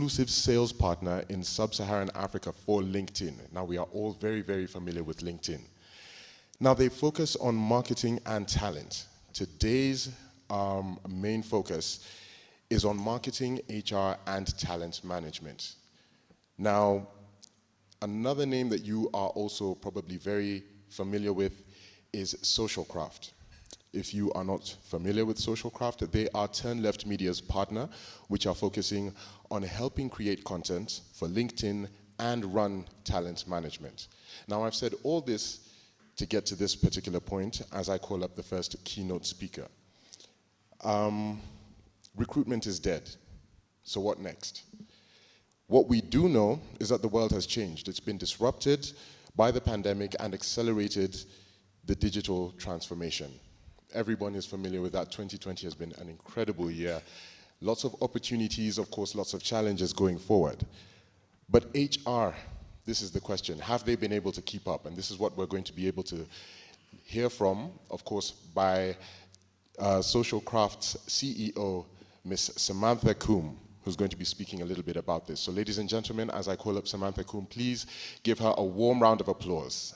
exclusive sales partner in sub-Saharan Africa for LinkedIn. Now, we are all very, very familiar with LinkedIn. Now, they focus on marketing and talent. Today's main focus is on marketing, HR, and talent management. Now, another name that you are also probably very familiar with is Socialcraft. If you are not familiar with Socialcraft, they are Turn Left Media's partner, which are focusing on helping create content for LinkedIn and run talent management. Now, I've said all this to get to this particular point as I call up the first keynote speaker. Recruitment is dead. So what next? What we do know is that the world has changed. It's been disrupted by the pandemic and accelerated the digital transformation. Everyone is familiar with that. 2020 has been an incredible year. Lots of opportunities, of course, lots of challenges going forward. But HR, this is the question. Have they been able to keep up? And this is what we're going to be able to hear from, of course, by Socialcraft's CEO, Ms. Samantha Coombe, who's going to be speaking a little bit about this. So ladies and gentlemen, as I call up Samantha Coombe, please give her a warm round of applause.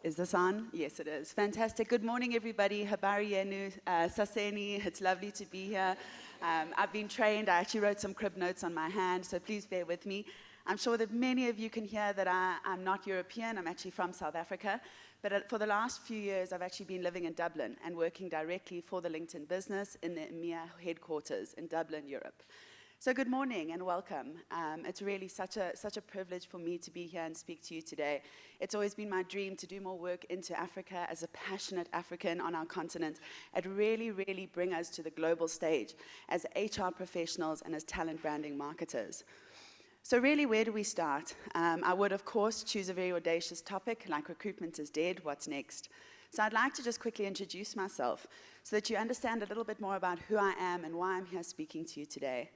Is this on? Yes, it is. Fantastic. Good morning, everybody. Habari yenu, saseni. It's lovely to be here. I've been trained. I actually wrote some crib notes on my hand, so please bear with me. I'm sure that many of you can hear that I'm not European. I'm actually from South Africa. But for the last few years, I've actually been living in Dublin and working directly for the LinkedIn business in the Ncba headquarters in Dublin, Europe. So good morning and welcome. It's really such a privilege for me to be here and speak to you today. It's always been my dream to do more work into Africa as a passionate African on our continent and really bring us to the global stage as HR professionals and as talent branding marketers. So really, where do we start? I would, of course, choose a very audacious topic like recruitment is dead, what's next? So I'd like to just quickly introduce myself so that you understand a little bit more about who I am and why I'm here speaking to you today.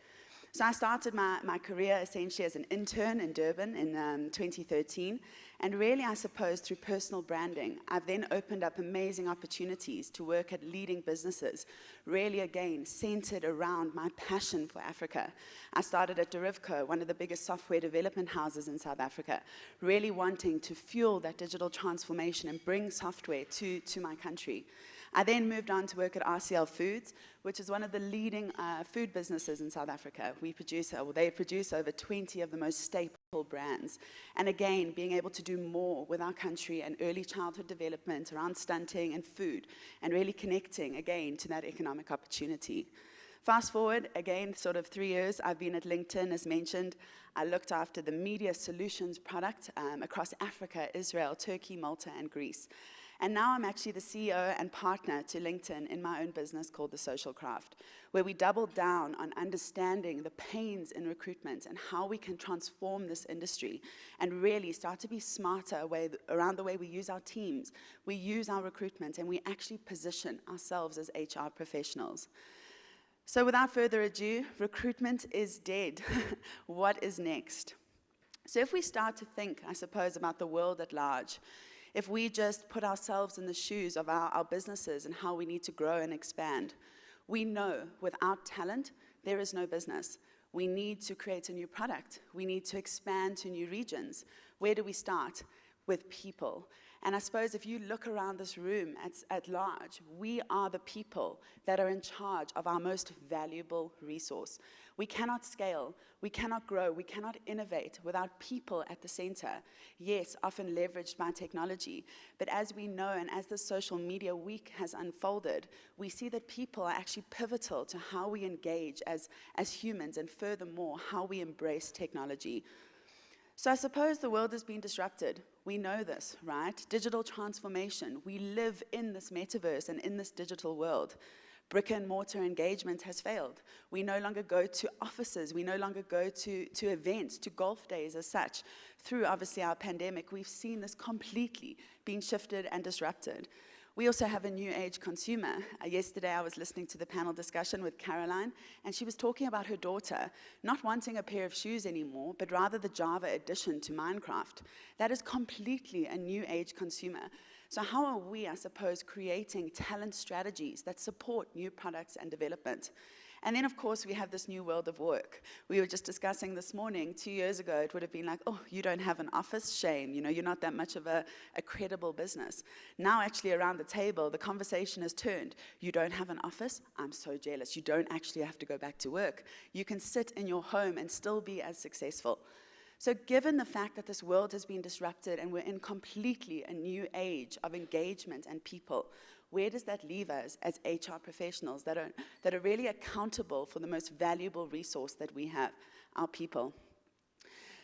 So I started my career essentially as an intern in Durban in 2013. And really, I suppose, through personal branding, I've then opened up amazing opportunities to work at leading businesses, really, again, centered around my passion for Africa. I started at Derivco, one of the biggest software development houses in South Africa, really wanting to fuel that digital transformation and bring software to my country. I then moved on to work at RCL Foods, which is one of the leading food businesses in South Africa. They produce over 20 of the most staple brands. And again, being able to do more with our country and early childhood development around stunting and food, and really connecting, again, to that economic opportunity. Fast forward, again, sort of 3 years, I've been at LinkedIn, as mentioned. I looked after the media solutions product across Africa, Israel, Turkey, Malta, and Greece. And now I'm actually the CEO and partner to LinkedIn in my own business called The Socialcraft, where we doubled down on understanding the pains in recruitment and how we can transform this industry and really start to be smarter around the way we use our teams, we use our recruitment, and we actually position ourselves as HR professionals. So without further ado, recruitment is dead. What is next? So if we start to think, I suppose, about the world at large, if we just put ourselves in the shoes of our businesses and how we need to grow and expand, we know without talent, there is no business. We need to create a new product. We need to expand to new regions. Where do we start? With people. And I suppose if you look around this room at large, we are the people that are in charge of our most valuable resource. We cannot scale, we cannot grow, we cannot innovate without people at the center. Yes, often leveraged by technology, but as we know and as the social media week has unfolded, we see that people are actually pivotal to how we engage as humans, and furthermore, how we embrace technology. So I suppose the world has been disrupted. We know this, right? Digital transformation. We live in this metaverse and in this digital world. Brick and mortar engagement has failed. We no longer go to offices. We no longer go to events, to golf days as such. Through, obviously, our pandemic, we've seen this completely being shifted and disrupted. We also have a new age consumer. Yesterday I was listening to the panel discussion with Caroline, and she was talking about her daughter not wanting a pair of shoes anymore, but rather the Java edition to Minecraft. That is completely a new age consumer. So how are we, I suppose, creating talent strategies that support new products and development? And then, of course, we have this new world of work. We were just discussing this morning, 2 years ago, it would have been like, oh, you don't have an office? Shame. You know, you're not that much of a credible business. Now, actually, around the table, the conversation has turned. You don't have an office? I'm so jealous. You don't actually have to go back to work. You can sit in your home and still be as successful. So given the fact that this world has been disrupted and we're in completely a new age of engagement and people, where does that leave us as HR professionals that are really accountable for the most valuable resource that we have, our people?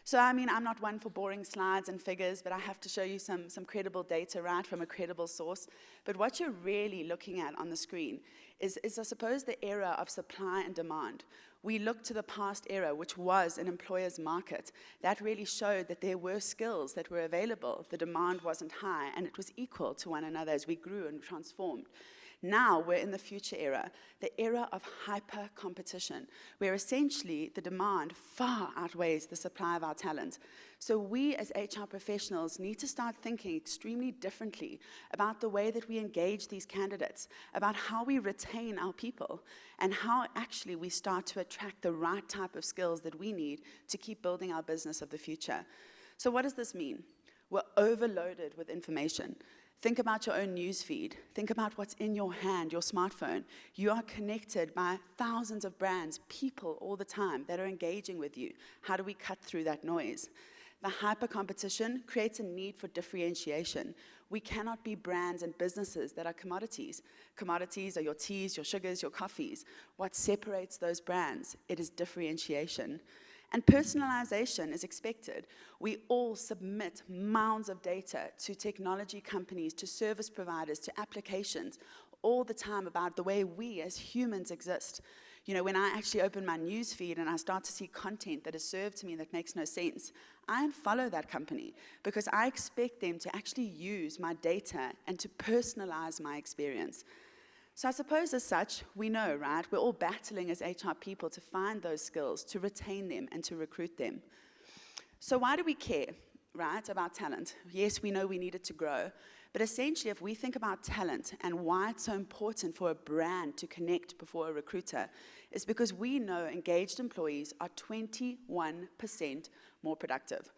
So, I mean, I'm not one for boring slides and figures, but I have to show you some credible data, right, from a credible source. But what you're really looking at on the screen is I suppose, the era of supply and demand. We look to the past era, which was an employer's market. That really showed that there were skills that were available. The demand wasn't high, and it was equal to one another as we grew and transformed. Now we're in the future era, the era of hyper competition, where essentially the demand far outweighs the supply of our talent. So we as HR professionals need to start thinking extremely differently about the way that we engage these candidates, about how we retain our people, and how actually we start to attract the right type of skills that we need to keep building our business of the future. So what does this mean? We're overloaded with information. Think about your own news feed. Think about what's in your hand, your smartphone. You are connected by thousands of brands, people all the time that are engaging with you. How do we cut through that noise? The hyper-competition creates a need for differentiation. We cannot be brands and businesses that are commodities. Commodities are your teas, your sugars, your coffees. What separates those brands? It is differentiation. And personalization is expected. We all submit mounds of data to technology companies, to service providers, to applications, all the time about the way we as humans exist. You know, when I actually open my news feed and I start to see content that is served to me that makes no sense, I unfollow that company because I expect them to actually use my data and to personalize my experience. So I suppose as such, we know, right, we're all battling as HR people to find those skills, to retain them, and to recruit them. So why do we care, right, about talent? Yes, we know we need it to grow, but essentially if we think about talent and why it's so important for a brand to connect before a recruiter, it's because we know engaged employees are 21% more productive.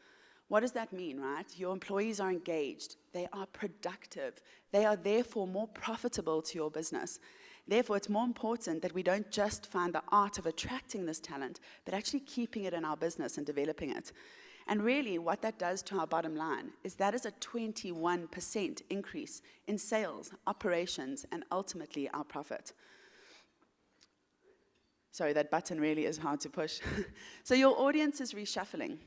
What does that mean, right? Your employees are engaged, they are productive, they are therefore more profitable to your business. Therefore, it's more important that we don't just find the art of attracting this talent, but actually keeping it in our business and developing it. And really, what that does to our bottom line is that is a 21% increase in sales, operations, and ultimately our profit. Sorry, that button really is hard to push. So your audience is reshuffling.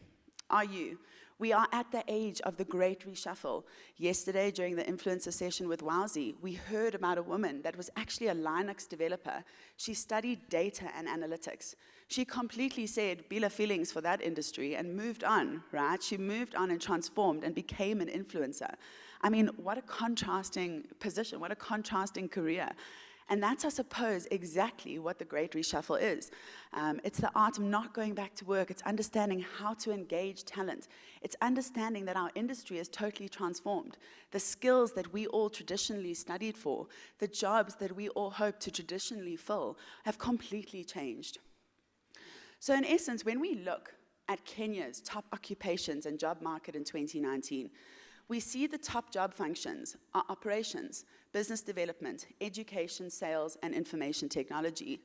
Are you? We are at the age of the great reshuffle. Yesterday, during the influencer session with Wowsy, we heard about a woman that was actually a Linux developer. She studied data and analytics. She completely said bila feelings for that industry and moved on, right? She moved on and transformed and became an influencer. I mean, what a contrasting position, what a contrasting career. And that's, I suppose, exactly what the Great Reshuffle is. It's the art of not going back to work. It's understanding how to engage talent. It's understanding that our industry is totally transformed. The skills that we all traditionally studied for, the jobs that we all hope to traditionally fill, have completely changed. So in essence, when we look at Kenya's top occupations and job market in 2019, we see the top job functions are operations, business development, education, sales, and information technology.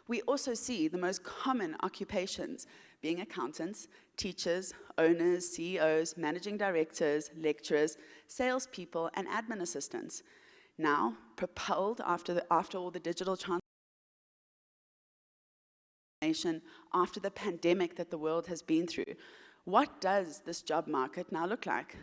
We also see the most common occupations being accountants, teachers, owners, CEOs, managing directors, lecturers, salespeople, and admin assistants. Now, propelled after all the digital transformation, after the pandemic that the world has been through, what does this job market now look like?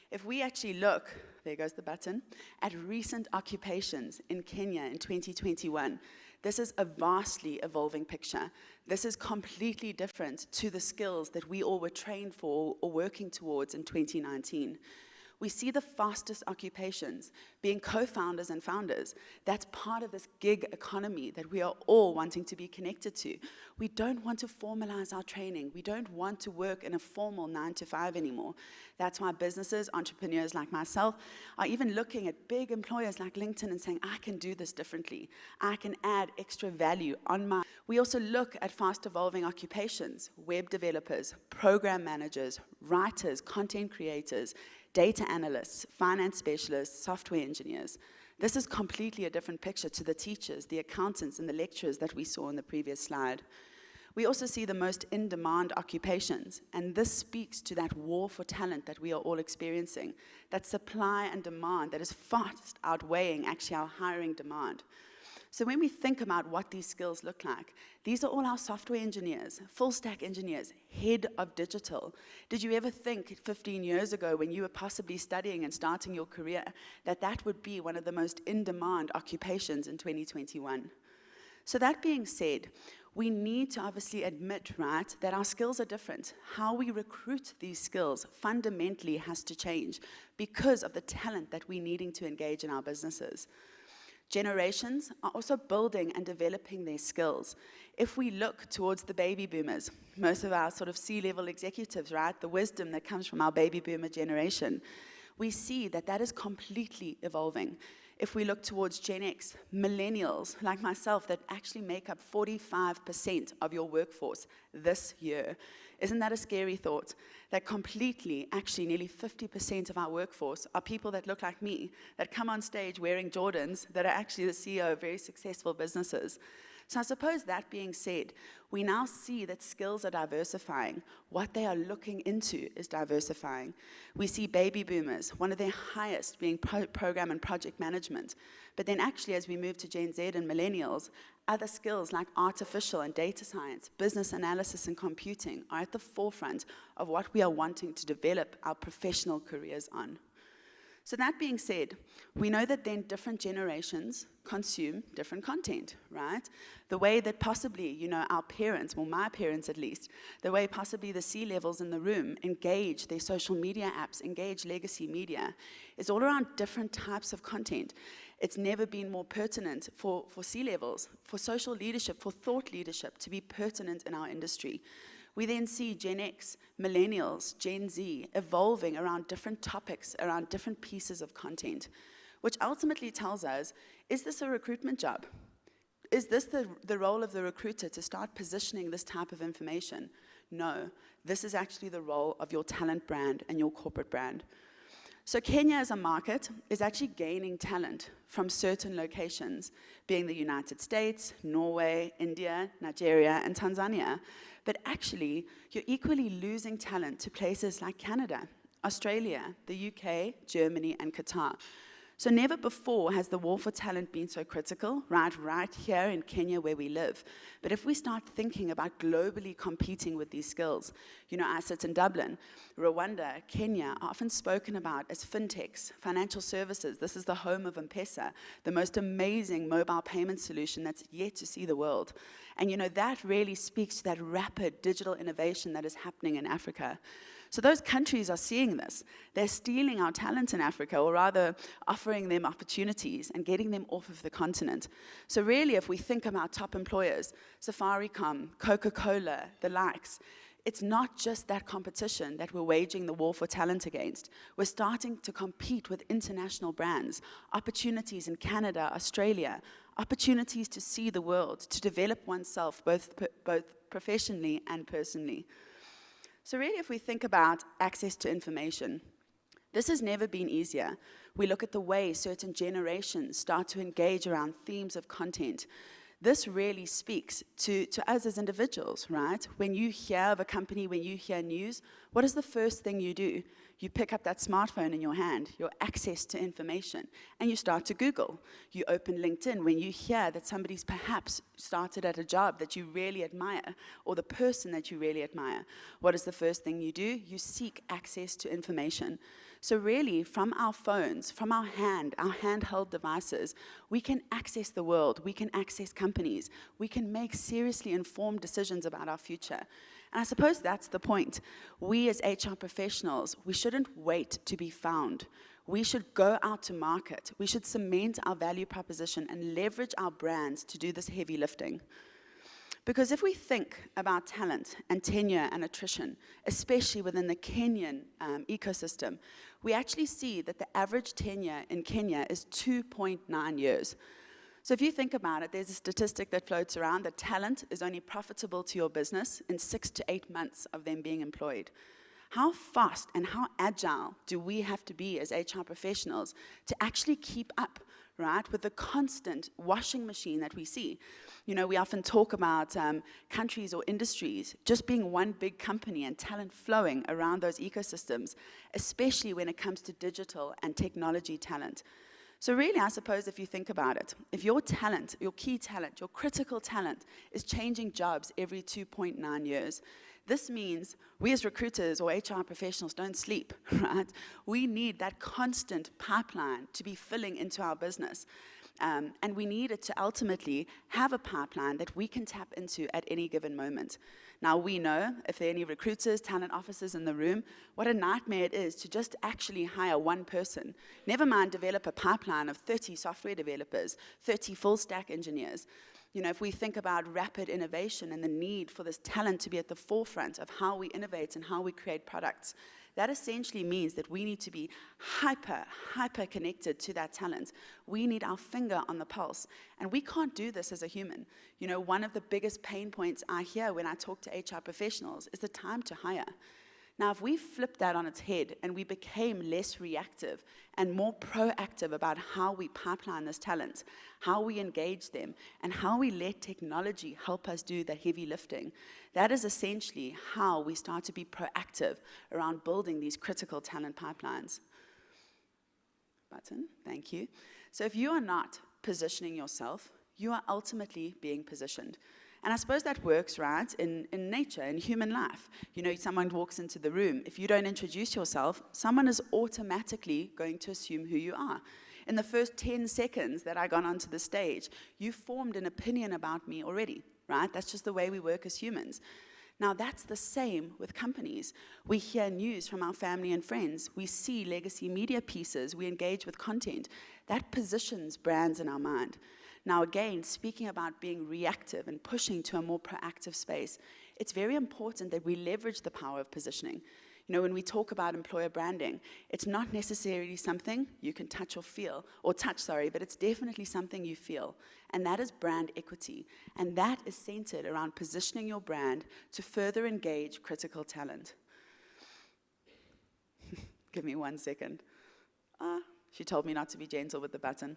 If we actually look, there goes the button, at recent occupations in Kenya in 2021, this is a vastly evolving picture. This is completely different to the skills that we all were trained for or working towards in 2019. We see the fastest occupations being co-founders and founders. That's part of this gig economy that we are all wanting to be connected to. We don't want to formalize our training. We don't want to work in a formal 9-to-5 anymore. That's why businesses, entrepreneurs like myself, are even looking at big employers like LinkedIn and saying, I can do this differently. I can add extra value on my... We also look at fast-evolving occupations, web developers, program managers, writers, content creators, data analysts, finance specialists, software engineers. This is completely a different picture to the teachers, the accountants, and the lecturers that we saw in the previous slide. We also see the most in-demand occupations, and this speaks to that war for talent that we are all experiencing, that supply and demand that is fast outweighing actually our hiring demand. So when we think about what these skills look like, these are all our software engineers, full-stack engineers, head of digital. Did you ever think 15 years ago when you were possibly studying and starting your career that that would be one of the most in-demand occupations in 2021? So that being said, we need to obviously admit, right, that our skills are different. How we recruit these skills fundamentally has to change because of the talent that we're needing to engage in our businesses. Generations are also building and developing their skills. If we look towards the baby boomers, most of our sort of C-level executives, right, the wisdom that comes from our baby boomer generation, we see that that is completely evolving. If we look towards Gen X, millennials like myself that actually make up 45% of your workforce this year, isn't that a scary thought? That completely, actually nearly 50% of our workforce are people that look like me, that come on stage wearing Jordans, that are actually the CEO of very successful businesses. So I suppose that being said, we now see that skills are diversifying. What they are looking into is diversifying. We see baby boomers, one of their highest being program and project management. But then actually as we move to Gen Z and millennials, other skills like artificial and data science, business analysis and computing are at the forefront of what we are wanting to develop our professional careers on. So that being said, we know that then different generations consume different content, right? The way that possibly, you know, our parents, well, my parents at least, the way possibly the C-levels in the room engage their social media apps, engage legacy media, is all around different types of content. It's never been more pertinent for C-levels, for social leadership, for thought leadership to be pertinent in our industry. We then see Gen X, millennials, Gen Z evolving around different topics, around different pieces of content, which ultimately tells us, is this a recruitment job? Is this the role of the recruiter to start positioning this type of information? No, this is actually the role of your talent brand and your corporate brand. So Kenya as a market is actually gaining talent from certain locations, being the United States, Norway, India, Nigeria, and Tanzania. But actually, you're equally losing talent to places like Canada, Australia, the UK, Germany, and Qatar. So never before has the war for talent been so critical, right here in Kenya where we live. But if we start thinking about globally competing with these skills, you know, I sit in Dublin, Rwanda, Kenya are often spoken about as fintechs, financial services. This is the home of M-Pesa, the most amazing mobile payment solution that's yet to see the world. And you know, that really speaks to that rapid digital innovation that is happening in Africa. So those countries are seeing this. They're stealing our talent in Africa, or rather offering them opportunities and getting them off of the continent. So really, if we think about top employers, Safaricom, Coca-Cola, the likes, it's not just that competition that we're waging the war for talent against. We're starting to compete with international brands, opportunities in Canada, Australia, opportunities to see the world, to develop oneself both professionally and personally. So really, if we think about access to information, this has never been easier. We look at the way certain generations start to engage around themes of content. This really speaks to us as individuals, right? When you hear of a company, when you hear news, what is the first thing you do? You pick up that smartphone in your hand, your access to information, and you start to Google. You open LinkedIn when you hear that somebody's perhaps started at a job that you really admire, or the person that you really admire. What is the first thing you do? You seek access to information. So really, from our phones, from our handheld devices, we can access the world, we can access companies, we can make seriously informed decisions about our future. And I suppose that's the point. We as HR professionals, we shouldn't wait to be found. We should go out to market. We should cement our value proposition and leverage our brands to do this heavy lifting. Because if we think about talent and tenure and attrition, especially within the Kenyan ecosystem, we actually see that the average tenure in Kenya is 2.9 years. So if you think about it, there's a statistic that floats around that talent is only profitable to your business in 6 to 8 months of them being employed. How fast and how agile do we have to be as HR professionals to actually keep up, right, with the constant washing machine that we see? You know, we often talk about countries or industries just being one big company and talent flowing around those ecosystems, especially when it comes to digital and technology talent. So really, I suppose if you think about it, if your talent, your key talent, your critical talent is changing jobs every 2.9 years, this means we as recruiters or HR professionals don't sleep, right? We need that constant pipeline to be filling into our business. And we need it to ultimately have a pipeline that we can tap into at any given moment. Now, we know, if there are any recruiters, talent officers in the room, what a nightmare it is to just actually hire one person. Never mind develop a pipeline of 30 software developers, 30 full-stack engineers. You know, if we think about rapid innovation and the need for this talent to be at the forefront of how we innovate and how we create products, that essentially means that we need to be hyper connected to that talent. We need our finger on the pulse. And we can't do this as a human. You know, one of the biggest pain points I hear when I talk to HR professionals is the time to hire. Now, if we flip that on its head and we became less reactive and more proactive about how we pipeline this talent, how we engage them, and how we let technology help us do the heavy lifting, that is essentially how we start to be proactive around building these critical talent pipelines. Button, thank you. So if you are not positioning yourself, you are ultimately being positioned. And I suppose that works, right, in nature, in human life. You know, someone walks into the room. If you don't introduce yourself, someone is automatically going to assume who you are. In the first 10 seconds that I got onto the stage, you formed an opinion about me already, right? That's just the way we work as humans. Now, that's the same with companies. We hear news from our family and friends. We see legacy media pieces. We engage with content. That positions brands in our mind. Now, again, speaking about being reactive and pushing to a more proactive space, it's very important that we leverage the power of positioning. You know, when we talk about employer branding, it's not necessarily something you can touch or feel, but it's definitely something you feel. And that is brand equity. And that is centered around positioning your brand to further engage critical talent. Give me 1 second. She told me not to be gentle with the button.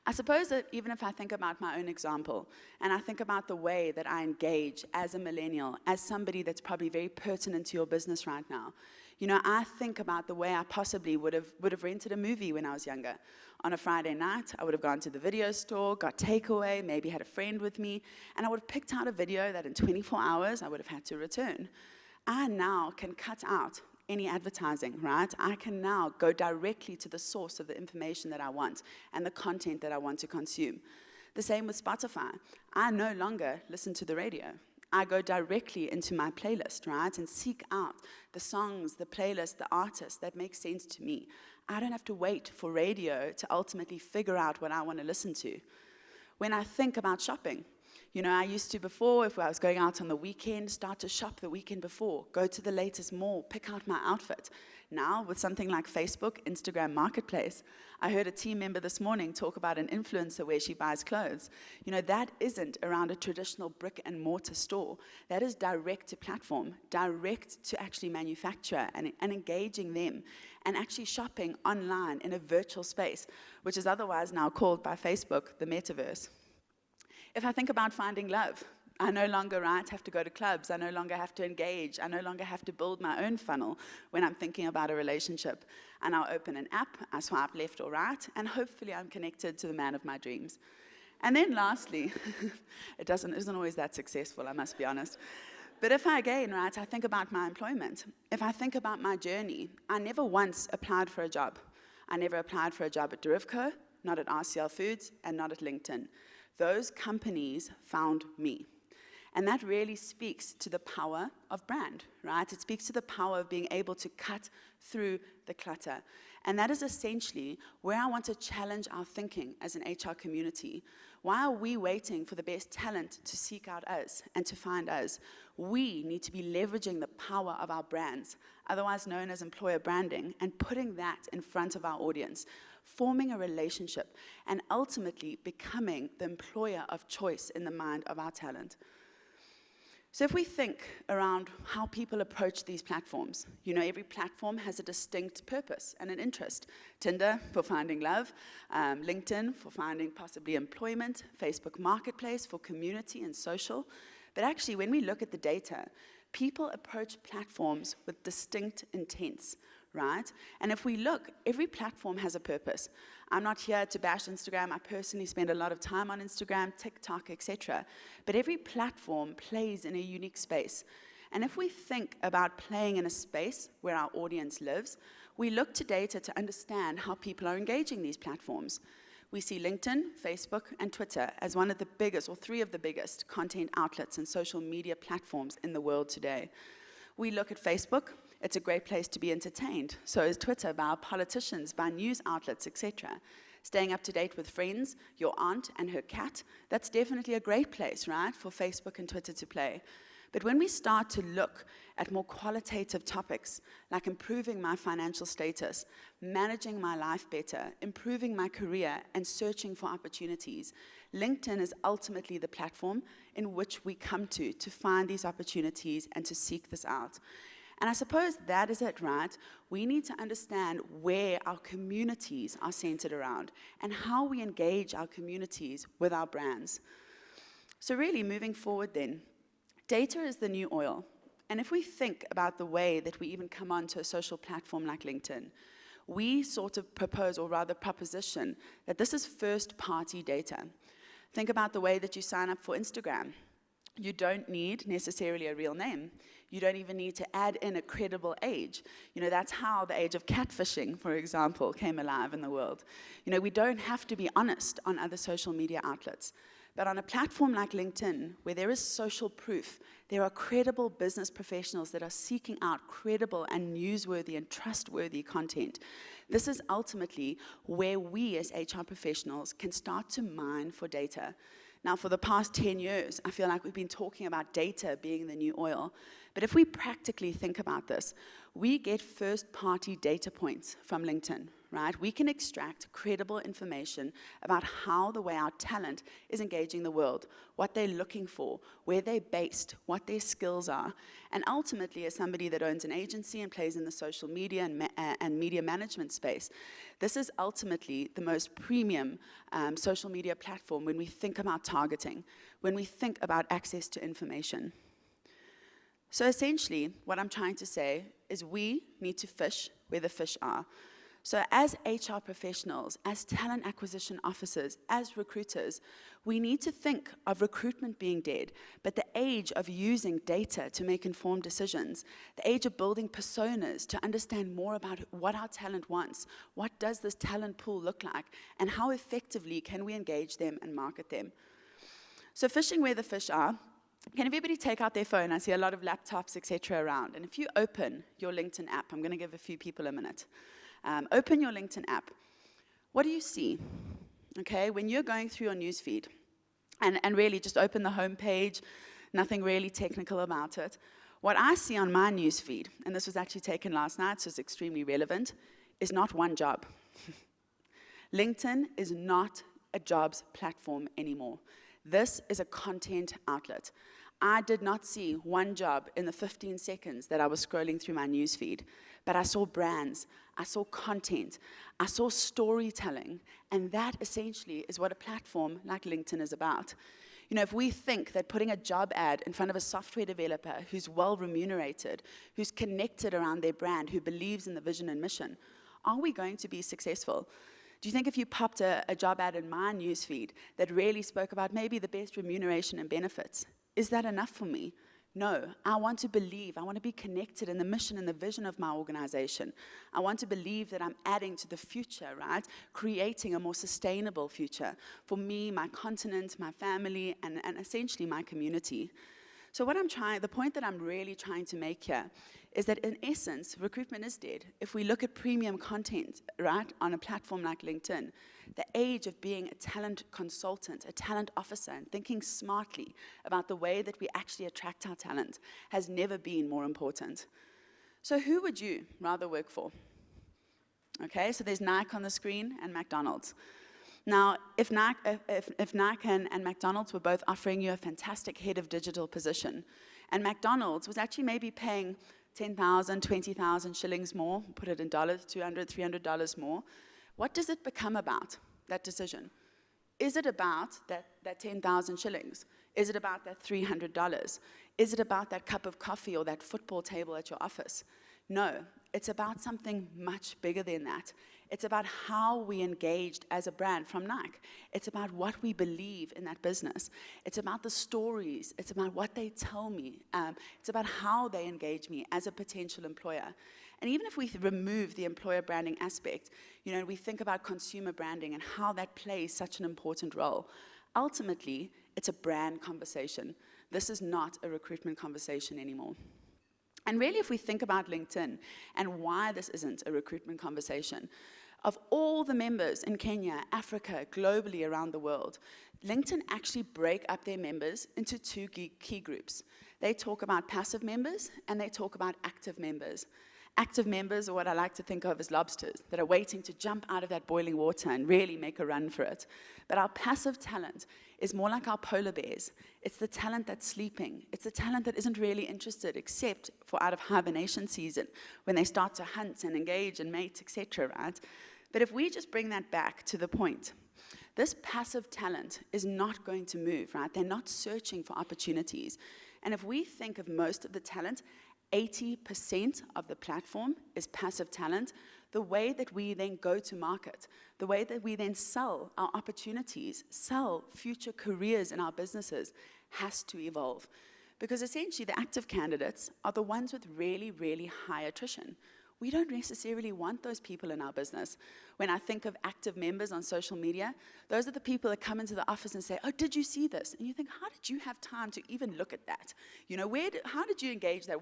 I suppose that even if I think about my own example, and I think about the way that I engage as a millennial, as somebody that's probably very pertinent to your business right now, you know, I think about the way I possibly would have rented a movie when I was younger. On a Friday night, I would have gone to the video store, got takeaway, maybe had a friend with me, and I would have picked out a video that in 24 hours I would have had to return. I now can cut out any advertising, right? I can now go directly to the source of the information that I want and the content that I want to consume. The same with Spotify. I no longer listen to the radio. I go directly into my playlist, right, and seek out the songs, the playlist, the artists that make sense to me. I don't have to wait for radio to ultimately figure out what I want to listen to. When I think about shopping, you know, I used to before, if I was going out on the weekend, start to shop the weekend before, go to the latest mall, pick out my outfit. Now, with something like Facebook, Instagram Marketplace, I heard a team member this morning talk about an influencer where she buys clothes. You know, that isn't around a traditional brick and mortar store. That is direct to platform, direct to actually manufacturer and engaging them and actually shopping online in a virtual space, which is otherwise now called by Facebook the metaverse. If I think about finding love, I no longer, right, have to go to clubs. I no longer have to engage. I no longer have to build my own funnel when I'm thinking about a relationship. I now open an app, I swipe left or right, and hopefully I'm connected to the man of my dreams. And then lastly, it isn't always that successful, I must be honest. But if I think about my employment, if I think about my journey, I never once applied for a job. I never applied for a job at Derivco, not at RCL Foods, and not at LinkedIn. Those companies found me. And that really speaks to the power of brand, right? It speaks to the power of being able to cut through the clutter. And that is essentially where I want to challenge our thinking as an HR community. Why are we waiting for the best talent to seek out us and to find us? We need to be leveraging the power of our brands, otherwise known as employer branding, and putting that in front of our audience, forming a relationship, and ultimately becoming the employer of choice in the mind of our talent. So if we think around how people approach these platforms, every platform has a distinct purpose and an interest. Tinder for finding love, LinkedIn for finding possibly employment, Facebook Marketplace for community and social. But actually, when we look at the data, people approach platforms with distinct intents, right? And if we look, every platform has a purpose. I'm not here to bash Instagram. I personally spend a lot of time on Instagram, TikTok, etc. But every platform plays in a unique space. And if we think about playing in a space where our audience lives, we look to data to understand how people are engaging these platforms. We see LinkedIn, Facebook, and Twitter as one of the biggest, or three of the biggest, content outlets and social media platforms in the world today. We look at Facebook. It's a great place to be entertained. So is Twitter, by our politicians, by news outlets, etc. Staying up to date with friends, your aunt and her cat, that's definitely a great place, right, for Facebook and Twitter to play. But when we start to look at more qualitative topics, like improving my financial status, managing my life better, improving my career, and searching for opportunities, LinkedIn is ultimately the platform in which we come to find these opportunities and to seek this out. And I suppose that is it, right? We need to understand where our communities are centered around and how we engage our communities with our brands. So really, moving forward then, data is the new oil. And if we think about the way that we even come onto a social platform like LinkedIn, we sort of propose, or rather proposition, that this is first-party data. Think about the way that you sign up for Instagram. You don't need necessarily a real name. You don't even need to add in a credible age. That's how the age of catfishing, for example, came alive in the world. We don't have to be honest on other social media outlets. But on a platform like LinkedIn, where there is social proof, there are credible business professionals that are seeking out credible and newsworthy and trustworthy content. This is ultimately where we as HR professionals can start to mine for data. Now, for the past 10 years, I feel like we've been talking about data being the new oil. But if we practically think about this, we get first-party data points from LinkedIn, right? We can extract credible information about how the way our talent is engaging the world, what they're looking for, where they're based, what their skills are. And ultimately, as somebody that owns an agency and plays in the social media and media management space, this is ultimately the most premium social media platform when we think about targeting, when we think about access to information. So essentially, what I'm trying to say is we need to fish where the fish are. So as HR professionals, as talent acquisition officers, as recruiters, we need to think of recruitment being dead, but the age of using data to make informed decisions, the age of building personas to understand more about what our talent wants, what does this talent pool look like, and how effectively can we engage them and market them. So fishing where the fish are. Can everybody take out their phone? I see a lot of laptops, etc. around. And if you open your LinkedIn app, I'm going to give a few people a minute. Open your LinkedIn app. What do you see? Okay, when you're going through your newsfeed, and really just open the home page, nothing really technical about it. What I see on my newsfeed, and this was actually taken last night, so it's extremely relevant, is not one job. LinkedIn is not a jobs platform anymore. This is a content outlet. I did not see one job in the 15 seconds that I was scrolling through my newsfeed, but I saw brands, I saw content, I saw storytelling, and that essentially is what a platform like LinkedIn is about. If we think that putting a job ad in front of a software developer who's well remunerated, who's connected around their brand, who believes in the vision and mission, are we going to be successful? Do you think if you popped a job ad in my newsfeed that really spoke about maybe the best remuneration and benefits, is that enough for me? No, I want to believe, I want to be connected in the mission and the vision of my organization. I want to believe that I'm adding to the future, right? Creating a more sustainable future for me, my continent, my family, and essentially my community. So the point that I'm really trying to make here is that in essence, recruitment is dead. If we look at premium content, right, on a platform like LinkedIn, the age of being a talent consultant, a talent officer, and thinking smartly about the way that we actually attract our talent has never been more important. So who would you rather work for? Okay, so there's Nike on the screen and McDonald's. Now, if Nike and McDonald's were both offering you a fantastic head of digital position, and McDonald's was actually maybe paying 10,000, 20,000 shillings more, put it in dollars, $200, $300 more, what does it become about, that decision? Is it about that 10,000 shillings? Is it about that $300? Is it about that cup of coffee or that football table at your office? No, it's about something much bigger than that. It's about how we engaged as a brand from Nike. It's about what we believe in that business. It's about the stories. It's about what they tell me. It's about how they engage me as a potential employer. And even if we remove the employer branding aspect, we think about consumer branding and how that plays such an important role. Ultimately, it's a brand conversation. This is not a recruitment conversation anymore. And really, if we think about LinkedIn and why this isn't a recruitment conversation, of all the members in Kenya, Africa, globally around the world, LinkedIn actually break up their members into two key groups. They talk about passive members and they talk about active members. Active members are what I like to think of as lobsters that are waiting to jump out of that boiling water and really make a run for it. But our passive talent is more like our polar bears. It's the talent that's sleeping. It's the talent that isn't really interested except for out of hibernation season when they start to hunt and engage and mate, etc., right? But if we just bring that back to the point, this passive talent is not going to move, right? They're not searching for opportunities. And if we think of most of the talent, 80% of the platform is passive talent. The way that we then go to market, the way that we then sell our opportunities, sell future careers in our businesses has to evolve. Because essentially the active candidates are the ones with really, really high attrition. We don't necessarily want those people in our business. When I think of active members on social media, those are the people that come into the office and say, oh, did you see this? And you think, how did you have time to even look at that? How did you engage that?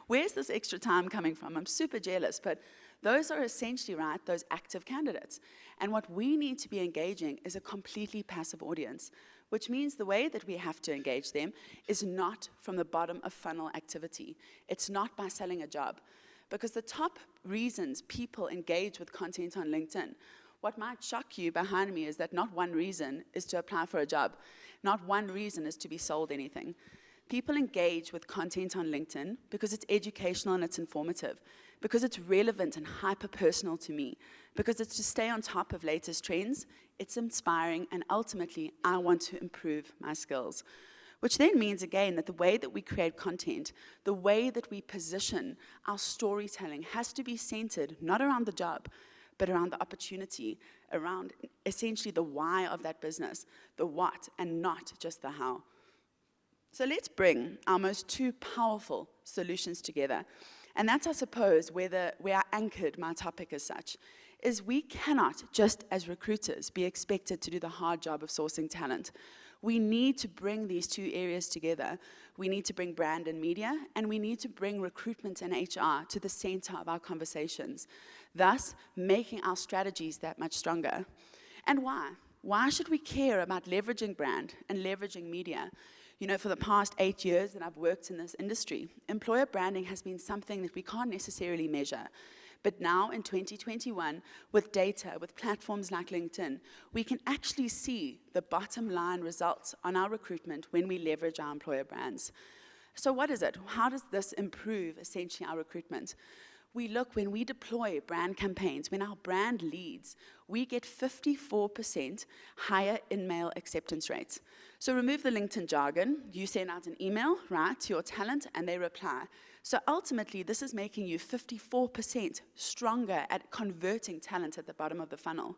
Where's this extra time coming from? I'm super jealous, but those are essentially, right, those active candidates. And what we need to be engaging is a completely passive audience, which means the way that we have to engage them is not from the bottom of funnel activity. It's not by selling a job. Because the top reasons people engage with content on LinkedIn, what might shock you behind me is that not one reason is to apply for a job. Not one reason is to be sold anything. People engage with content on LinkedIn because it's educational and it's informative, because it's relevant and hyper-personal to me, because it's to stay on top of latest trends, it's inspiring, and ultimately, I want to improve my skills. Which then means, again, that the way that we create content, the way that we position our storytelling has to be centered not around the job, but around the opportunity, around essentially the why of that business, the what, and not just the how. So let's bring our most two powerful solutions together. And that's, I suppose, where I anchored my topic as such, is we cannot, just as recruiters, be expected to do the hard job of sourcing talent. We need to bring these two areas together. We need to bring brand and media, and we need to bring recruitment and HR to the center of our conversations, thus making our strategies that much stronger. And why? Why should we care about leveraging brand and leveraging media? For the past 8 years that I've worked in this industry, employer branding has been something that we can't necessarily measure. But now in 2021, with data, with platforms like LinkedIn, we can actually see the bottom line results on our recruitment when we leverage our employer brands. So what is it? How does this improve essentially our recruitment? We look, when we deploy brand campaigns, when our brand leads, we get 54% higher in-mail acceptance rates. So remove the LinkedIn jargon. You send out an email, right, to your talent, and they reply. So ultimately, this is making you 54% stronger at converting talent at the bottom of the funnel.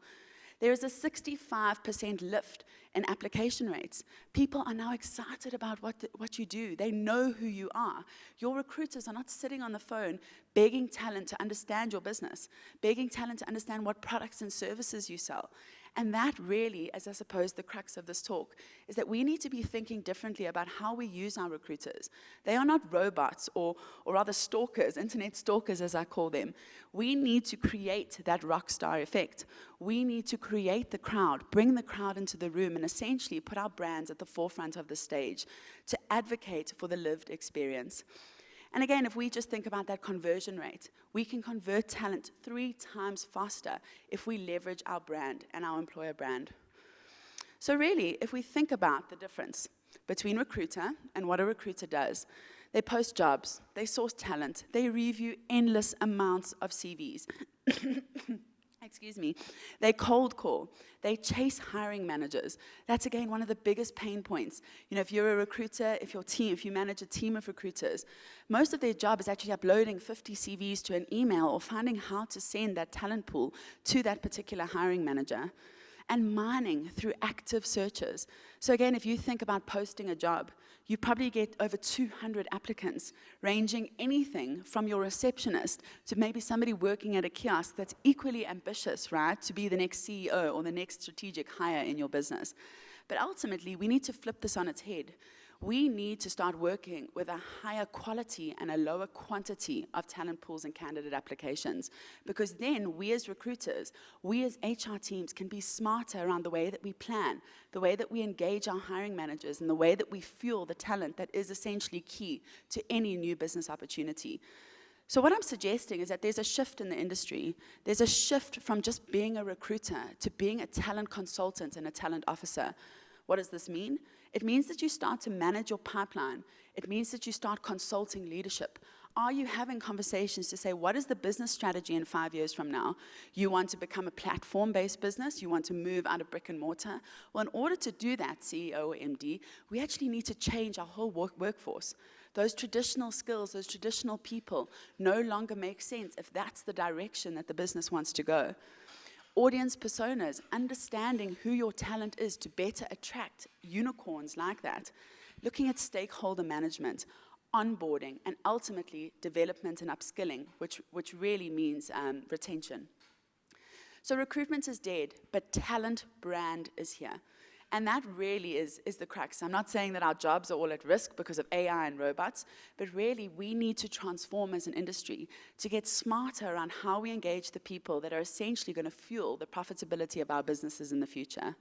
There is a 65% lift in application rates. People are now excited about what you do. They know who you are. Your recruiters are not sitting on the phone begging talent to understand your business, begging talent to understand what products and services you sell. And that really, as I suppose the crux of this talk, is that we need to be thinking differently about how we use our recruiters. They are not robots or rather stalkers, internet stalkers as I call them. We need to create that rock star effect. We need to create the crowd, bring the crowd into the room, and essentially put our brands at the forefront of the stage to advocate for the lived experience. And again, if we just think about that conversion rate, we can convert talent 3 times faster if we leverage our brand and our employer brand. So really, if we think about the difference between recruiter and what a recruiter does, they post jobs, they source talent, they review endless amounts of CVs. Excuse me, they cold call, they chase hiring managers. That's again one of the biggest pain points. You know, if you're a recruiter, if you manage a team of recruiters, most of their job is actually uploading 50 CVs to an email or finding how to send that talent pool to that particular hiring manager, and mining through active searches. So again, if you think about posting a job, you probably get over 200 applicants, ranging anything from your receptionist to maybe somebody working at a kiosk that's equally ambitious, right, to be the next CEO or the next strategic hire in your business. But ultimately, we need to flip this on its head. We need to start working with a higher quality and a lower quantity of talent pools and candidate applications, because then we as recruiters, we as HR teams can be smarter around the way that we plan, the way that we engage our hiring managers, and the way that we fuel the talent that is essentially key to any new business opportunity. So what I'm suggesting is that there's a shift in the industry. There's a shift from just being a recruiter to being a talent consultant and a talent officer. What does this mean? It means that you start to manage your pipeline. It means that you start consulting leadership. Are you having conversations to say, what is the business strategy in 5 years from now? You want to become a platform-based business? You want to move out of brick and mortar? Well, in order to do that, CEO or MD, we actually need to change our whole workforce. Those traditional skills, those traditional people no longer make sense if that's the direction that the business wants to go. Audience personas, understanding who your talent is to better attract unicorns like that. Looking at stakeholder management, onboarding, and ultimately development and upskilling, which really means retention. So recruitment is dead, but talent brand is here. And that really is the crux. I'm not saying that our jobs are all at risk because of AI and robots, but really we need to transform as an industry to get smarter around how we engage the people that are essentially going to fuel the profitability of our businesses in the future.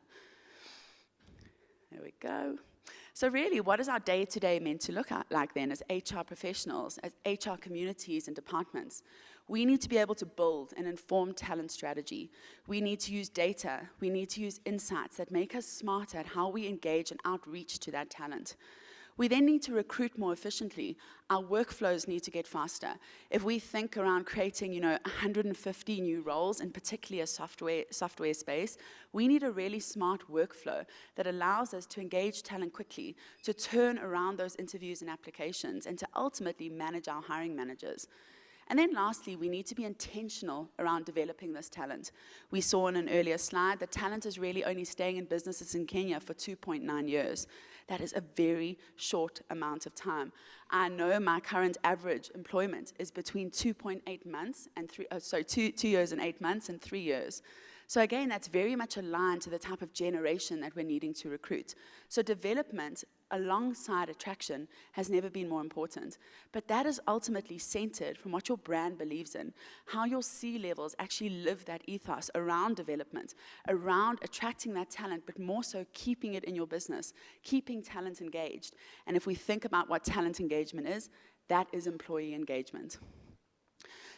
There we go. So really, what is our day-to-day meant to look like then as HR professionals, as HR communities and departments? We need to be able to build an informed talent strategy. We need to use data. We need to use insights that make us smarter at how we engage and outreach to that talent. We then need to recruit more efficiently. Our workflows need to get faster. If we think around creating, 150 new roles, in particularly a software space, we need a really smart workflow that allows us to engage talent quickly, to turn around those interviews and applications, and to ultimately manage our hiring managers. And then lastly, we need to be intentional around developing this talent. We saw in an earlier slide that talent is really only staying in businesses in Kenya for 2.9 years. That is a very short amount of time. I know my current average employment is between 2.8 months and 2 years and 8 months and 3 years. So again, that's very much aligned to the type of generation that we're needing to recruit. So development alongside attraction has never been more important. But that is ultimately centered from what your brand believes in, how your C-levels actually live that ethos around development, around attracting that talent, but more so keeping it in your business, keeping talent engaged. And if we think about what talent engagement is, that is employee engagement.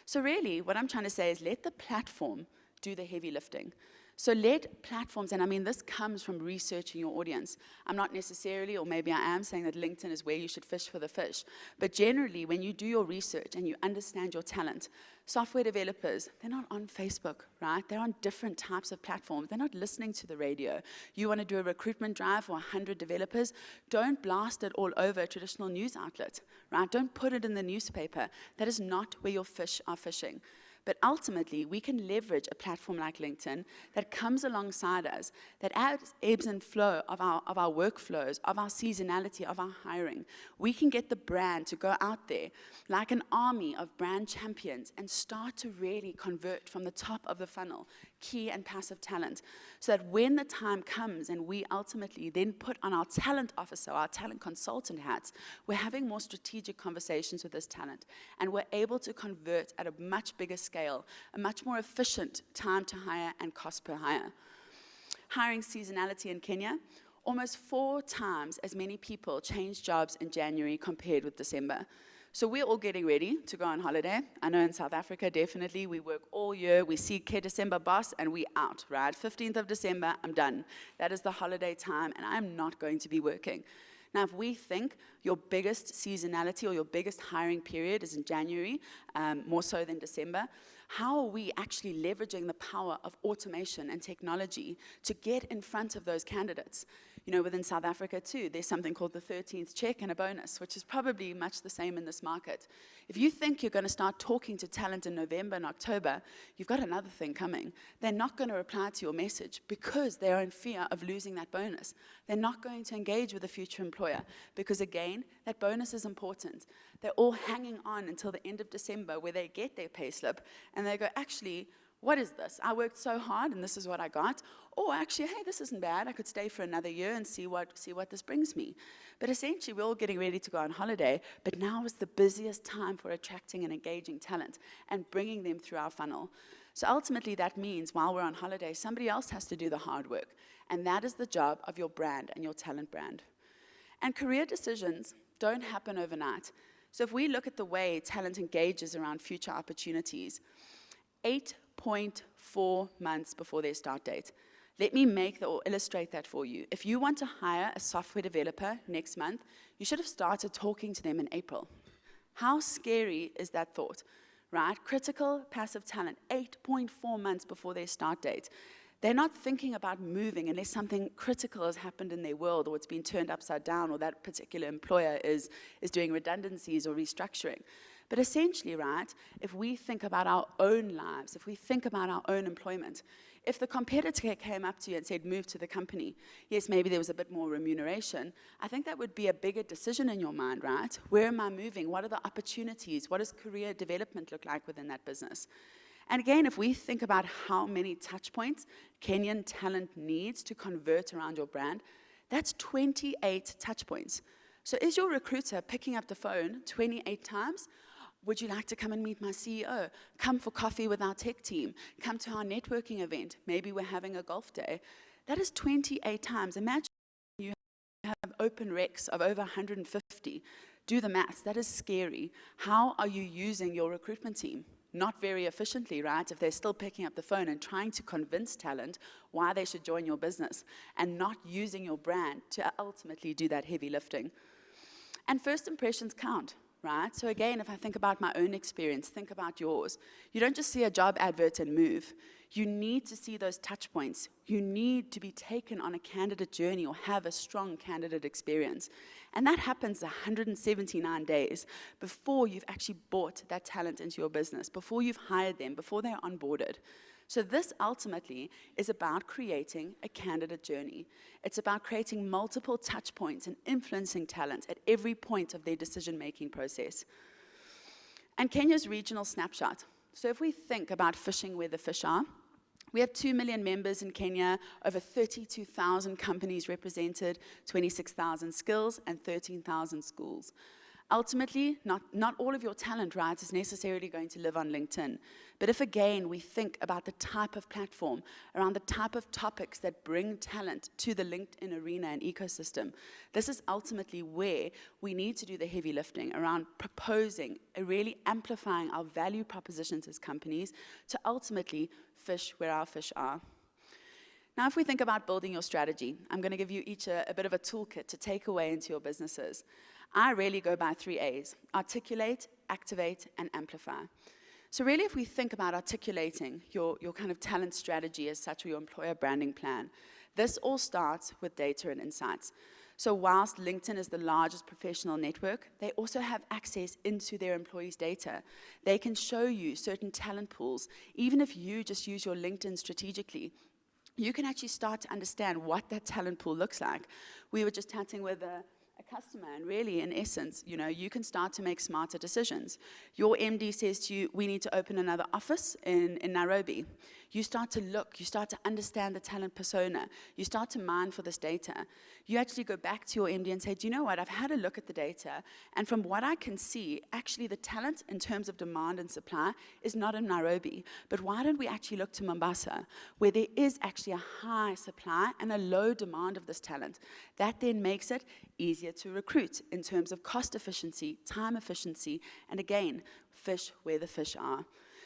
So really, what I'm trying to say is let the platform do the heavy lifting. So let platforms, and I mean this comes from researching your audience. I'm not necessarily, or maybe I am, saying that LinkedIn is where you should fish for the fish. But generally, when you do your research and you understand your talent, software developers, they're not on Facebook, right? They're on different types of platforms. They're not listening to the radio. You want to do a recruitment drive for 100 developers, don't blast it all over a traditional news outlet, right? Don't put it in the newspaper. That is not where your fish are fishing. But ultimately, we can leverage a platform like LinkedIn that comes alongside us, that adds ebbs and flow of our workflows, of our seasonality, of our hiring. We can get the brand to go out there like an army of brand champions and start to really convert from the top of the funnel, key and passive talent, so that when the time comes and we ultimately then put on our talent officer, our talent consultant hats, we're having more strategic conversations with this talent, and we're able to convert at a much bigger scale, a much more efficient time to hire and cost per hire. Hiring seasonality in Kenya, almost 4 times as many people change jobs in January compared with December. So we're all getting ready to go on holiday. I know in South Africa, definitely, we work all year. We see Ke December boss, and we out, right? 15th of December, I'm done. That is the holiday time, and I'm not going to be working. Now, if we think your biggest seasonality or your biggest hiring period is in January, more so than December, how are we actually leveraging the power of automation and technology to get in front of those candidates? You know, within South Africa too, there's something called the 13th check and a bonus, which is probably much the same in this market. If you think you're going to start talking to talent in November and October, you've got another thing coming. They're not going to reply to your message because they're in fear of losing that bonus. They're not going to engage with a future employer because, again, that bonus is important. They're all hanging on until the end of December where they get their payslip and they go, actually, what is this? I worked so hard and this is what I got. Or actually, hey, this isn't bad. I could stay for another year and see what this brings me. But essentially, we're all getting ready to go on holiday, but now is the busiest time for attracting and engaging talent and bringing them through our funnel. So ultimately, that means while we're on holiday, somebody else has to do the hard work. And that is the job of your brand and your talent brand. And career decisions don't happen overnight. So if we look at the way talent engages around future opportunities, 8.4 months before their start date. Let me make or illustrate that for you. If you want to hire a software developer next month, you should have started talking to them in April. How scary is that thought, right? Critical passive talent, 8.4 months before their start date. They're not thinking about moving unless something critical has happened in their world or it's been turned upside down or that particular employer is doing redundancies or restructuring. But essentially, right, if we think about our own lives, if we think about our own employment, if the competitor came up to you and said, move to the company, yes, maybe there was a bit more remuneration, I think that would be a bigger decision in your mind, right? Where am I moving? What are the opportunities? What does career development look like within that business? And again, if we think about how many touch points Kenyan talent needs to convert around your brand, that's 28 touch points. So is your recruiter picking up the phone 28 times? Would you like to come and meet my CEO? Come for coffee with our tech team. Come to our networking event. Maybe we're having a golf day. That is 28 times. Imagine you have open recs of over 150. Do the maths. That is scary. How are you using your recruitment team? Not very efficiently, right? If they're still picking up the phone and trying to convince talent why they should join your business and not using your brand to ultimately do that heavy lifting. And first impressions count. Right? So again, if I think about my own experience, think about yours. You don't just see a job advert and move. You need to see those touch points. You need to be taken on a candidate journey or have a strong candidate experience. And that happens 179 days before you've actually brought that talent into your business, before you've hired them, before they're onboarded. So this ultimately is about creating a candidate journey. It's about creating multiple touch points and influencing talent at every point of their decision-making process. And Kenya's regional snapshot. So if we think about fishing where the fish are, we have 2 million members in Kenya, over 32,000 companies represented, 26,000 skills, and 13,000 schools. Ultimately, not all of your talent, right, is necessarily going to live on LinkedIn. But if, again, we think about the type of platform, around the type of topics that bring talent to the LinkedIn arena and ecosystem, this is ultimately where we need to do the heavy lifting around proposing, really amplifying our value propositions as companies to ultimately fish where our fish are. Now, if we think about building your strategy, I'm going to give you each a bit of a toolkit to take away into your businesses. I really go by 3 A's: articulate, activate, and amplify. So really, if we think about articulating your kind of talent strategy as such, or your employer branding plan, this all starts with data and insights. So whilst LinkedIn is the largest professional network, they also have access into their employees' data. They can show you certain talent pools. Even if you just use your LinkedIn strategically, you can actually start to understand what that talent pool looks like. We were just chatting with a customer, and really, in essence, you can start to make smarter decisions. Your MD says to you, we need to open another office in Nairobi. You start to look, you start to understand the talent persona, you start to mine for this data. You actually go back to your MD and say, do you know what, I've had a look at the data, and from what I can see, actually the talent in terms of demand and supply is not in Nairobi, but why don't we actually look to Mombasa, where there is actually a high supply and a low demand of this talent. That then makes it easier to recruit in terms of cost efficiency, time efficiency, and again, fish where the fish are.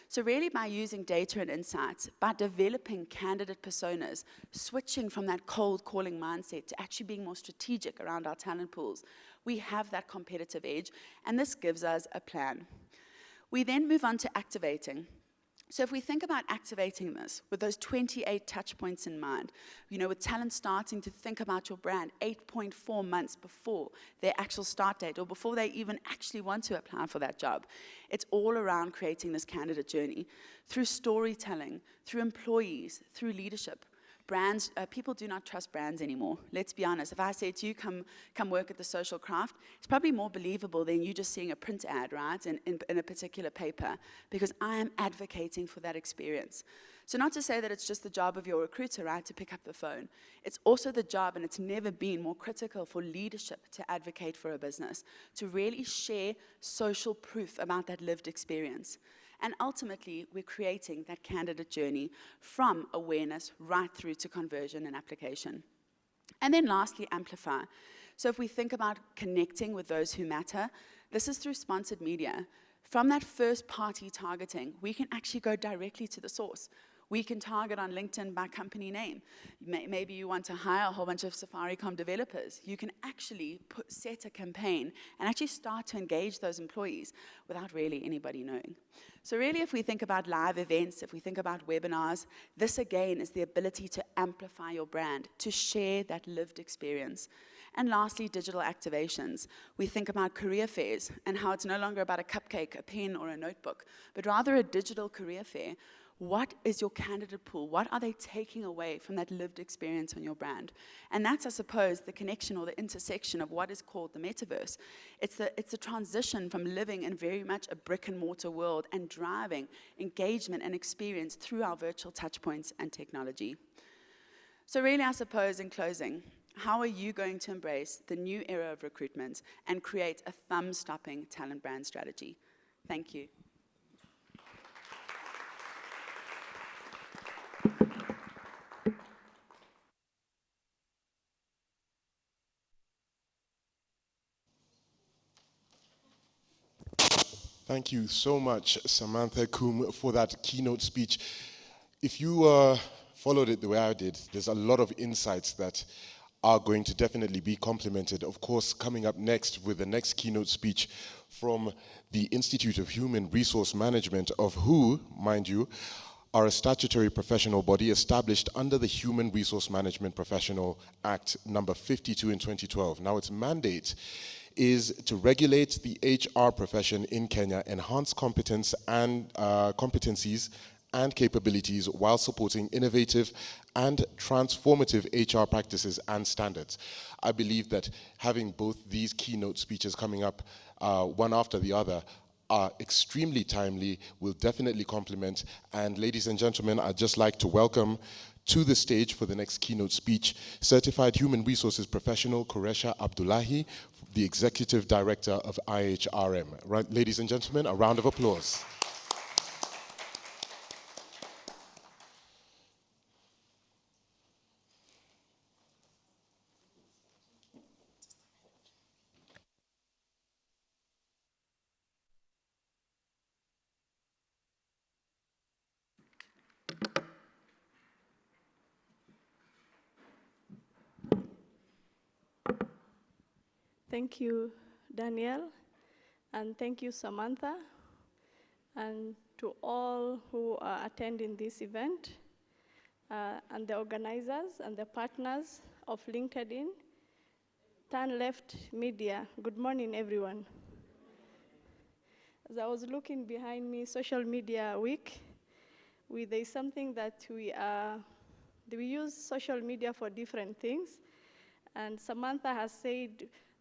So really by using data and insights, by developing candidate personas, switching from that cold calling mindset to actually being more strategic around our talent pools, we have that competitive edge, and this gives us a plan. We then move on to activating. So if we think about activating this with those 28 touch points in mind, with talent starting to think about your brand 8.4 months before their actual start date or before they even actually want to apply for that job, it's all around creating this candidate journey through storytelling, through employees, through leadership. Brands, people do not trust brands anymore. Let's be honest. If I say to you, come work at the social craft, it's probably more believable than you just seeing a print ad, right, in a particular paper, because I am advocating for that experience. So not to say that it's just the job of your recruiter, right, to pick up the phone. It's also the job, and it's never been more critical for leadership to advocate for a business, to really share social proof about that lived experience. And ultimately, we're creating that candidate journey from awareness right through to conversion and application. And then lastly, Amplify. So if we think about connecting with those who matter, this is through sponsored media. From that first party targeting, we can actually go directly to the source. We can target on LinkedIn by company name. Maybe you want to hire a whole bunch of Safaricom developers. You can actually set a campaign and actually start to engage those employees without really anybody knowing. So really, if we think about live events, if we think about webinars, this again is the ability to amplify your brand, to share that lived experience. And lastly, digital activations. We think about career fairs and how it's no longer about a cupcake, a pen, or a notebook, but rather a digital career fair. What is your candidate pool? What are they taking away from that lived experience on your brand? And that's, I suppose, the connection or the intersection of what is called the metaverse. It's the transition from living in very much a brick and mortar world and driving engagement and experience through our virtual touchpoints and technology. So really, I suppose, in closing, how are you going to embrace the new era of recruitment and create a thumb-stopping talent brand strategy? Thank you. Thank you so much, Samantha Koum, for that keynote speech. If you followed it the way I did, there's a lot of insights that are going to definitely be complemented. Of course, coming up next with the next keynote speech from the Institute of Human Resource Management, of who, mind you, are a statutory professional body established under the Human Resource Management Professional Act number 52 in 2012. Now, its mandate is to regulate the HR profession in Kenya, enhance competence and competencies and capabilities while supporting innovative and transformative HR practices and standards. I believe that having both these keynote speeches coming up one after the other are extremely timely, will definitely complement. And ladies and gentlemen, I'd just like to welcome to the stage for the next keynote speech, Certified Human Resources Professional Quresha Abdullahi, the Executive Director of IHRM. Right, ladies and gentlemen, a round of applause. Thank you, Daniel, and thank you, Samantha, and to all who are attending this event, and the organizers and the partners of LinkedIn. Turn Left Media. Good morning, everyone. As I was looking behind me, Social Media Week, there's something that we use social media for different things, and Samantha has said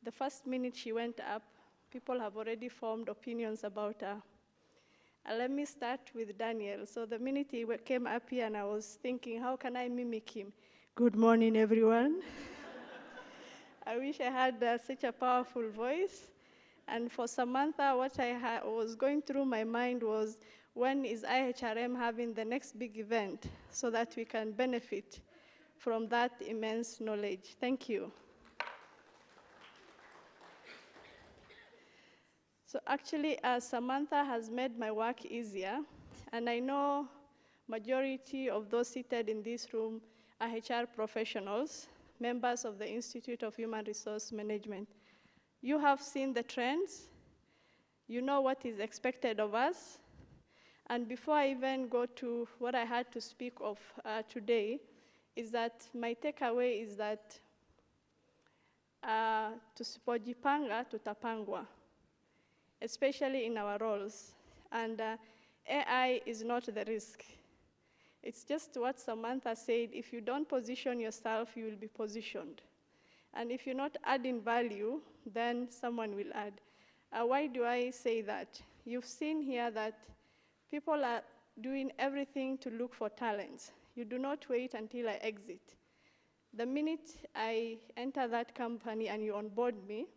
the first minute she went up, people have already formed opinions about her. Let me start with Daniel. So the minute he came up here and I was thinking, how can I mimic him? Good morning, everyone. I wish I had such a powerful voice. And for Samantha, what I was going through my mind was, when is IHRM having the next big event so that we can benefit from that immense knowledge? Thank you. So actually, Samantha has made my work easier, and I know majority of those seated in this room are HR professionals, members of the Institute of Human Resource Management. You have seen the trends, you know what is expected of us, and before I even go to what I had to speak of today, is that my takeaway is that tusipojipanga tutapangwa, especially in our roles. And AI is not the risk. It's just what Samantha said, if you don't position yourself, you will be positioned. And if you're not adding value, then someone will add. Why do I say that? You've seen here that people are doing everything to look for talents. You do not wait until I exit. The minute I enter that company and you onboard me,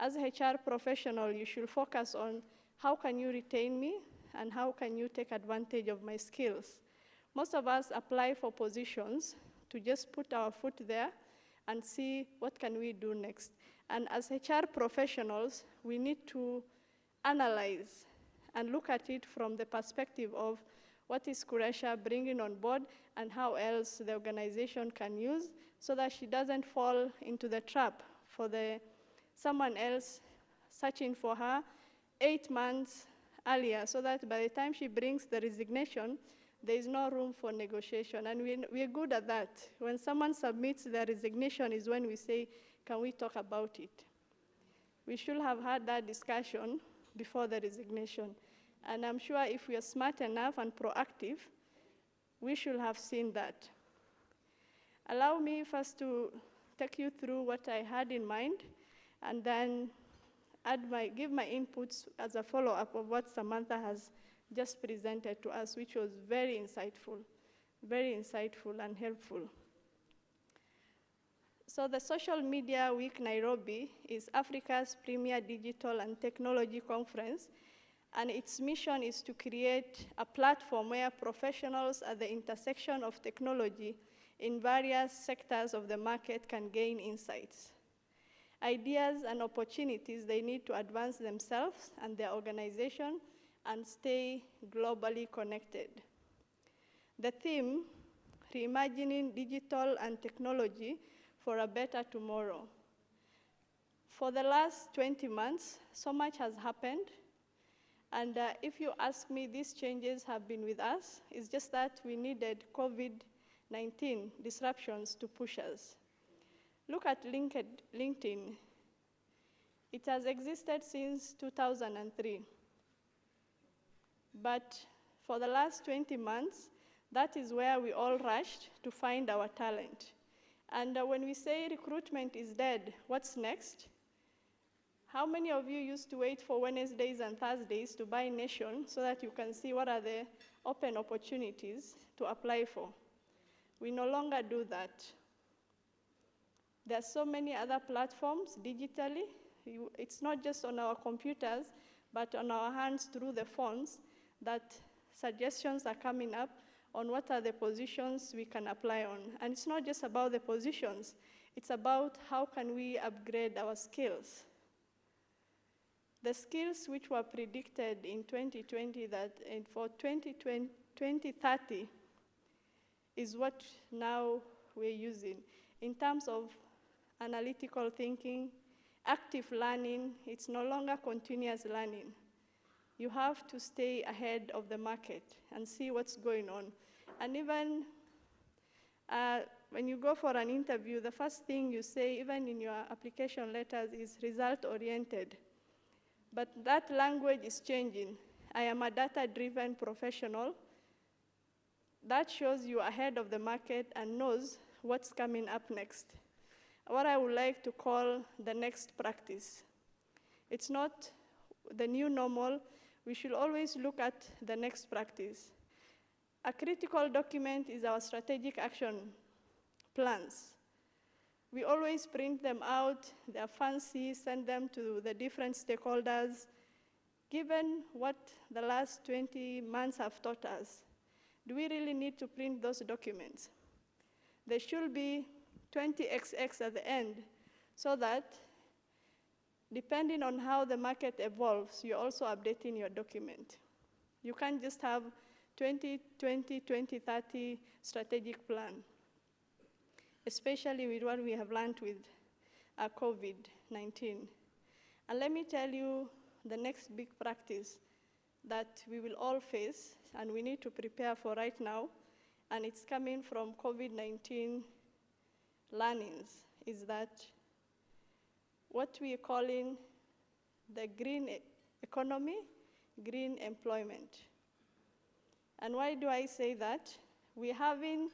as a HR professional, you should focus on how can you retain me and how can you take advantage of my skills. Most of us apply for positions to just put our foot there and see what can we do next. And as HR professionals, we need to analyze and look at it from the perspective of what is Kuresha bringing on board and how else the organization can use so that she doesn't fall into the trap for someone else searching for her 8 months earlier, so that by the time she brings the resignation, there is no room for negotiation. And we're good at that. When someone submits their resignation is when we say, can we talk about it? We should have had that discussion before the resignation. And I'm sure if we are smart enough and proactive, we should have seen that. Allow me first to take you through what I had in mind, and then give my inputs as a follow-up of what Samantha has just presented to us, which was very insightful and helpful. So the Social Media Week Nairobi is Africa's premier digital and technology conference, and its mission is to create a platform where professionals at the intersection of technology in various sectors of the market can gain insights, ideas and opportunities they need to advance themselves and their organization and stay globally connected. The theme, reimagining digital and technology for a better tomorrow. For the last 20 months, so much has happened. And if you ask me, these changes have been with us. It's just that we needed COVID-19 disruptions to push us. Look at LinkedIn. It has existed since 2003. But for the last 20 months, that is where we all rushed to find our talent. And when we say recruitment is dead, what's next? How many of you used to wait for Wednesdays and Thursdays to buy Nation so that you can see what are the open opportunities to apply for? We no longer do that. There are so many other platforms digitally. It's not just on our computers, but on our hands through the phones that suggestions are coming up on what are the positions we can apply on. And it's not just about the positions, it's about how can we upgrade our skills. The skills which were predicted in 2020 that for 2030 is what now we're using in terms of analytical thinking, active learning. It's no longer continuous learning. You have to stay ahead of the market and see what's going on. And even when you go for an interview, the first thing you say, even in your application letters, is result-oriented. But that language is changing. I am a data-driven professional. That shows you ahead of the market and knows what's coming up next. What I would like to call the next practice. It's not the new normal, we should always look at the next practice. A critical document is our strategic action plans. We always print them out, they're fancy, send them to the different stakeholders. Given what the last 20 months have taught us, do we really need to print those documents? There should be 20xx at the end, so that depending on how the market evolves, you're also updating your document. You can't just have 2020, 2030 strategic plan, especially with what we have learned with COVID-19. And let me tell you the next big practice that we will all face and we need to prepare for right now, and it's coming from COVID-19 learnings, is that what we are calling the green economy, green employment. And why do I say that? We're having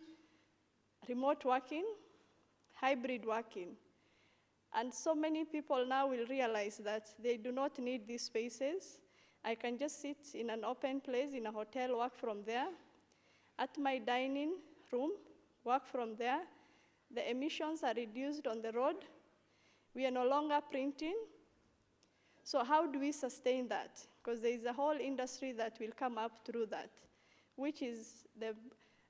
remote working, hybrid working, and so many people now will realize that they do not need these spaces. I can just sit in an open place in a hotel, work from there. At my dining room, work from there. The emissions are reduced on the road. We are no longer printing. So how do we sustain that? Because there is a whole industry that will come up through that, which is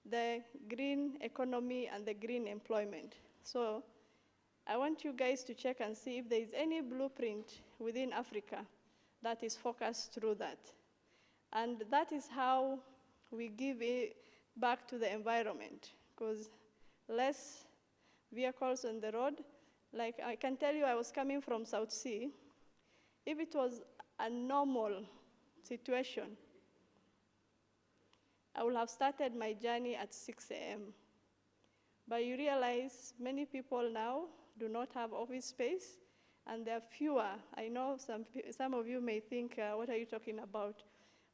the green economy and the green employment. So I want you guys to check and see if there is any blueprint within Africa that is focused through that. And that is how we give it back to the environment, because less vehicles on the road. Like I can tell you, I was coming from South Sea. If it was a normal situation, I would have started my journey at 6 a.m. But you realize many people now do not have office space, and there are fewer. I know some of you may think, what are you talking about?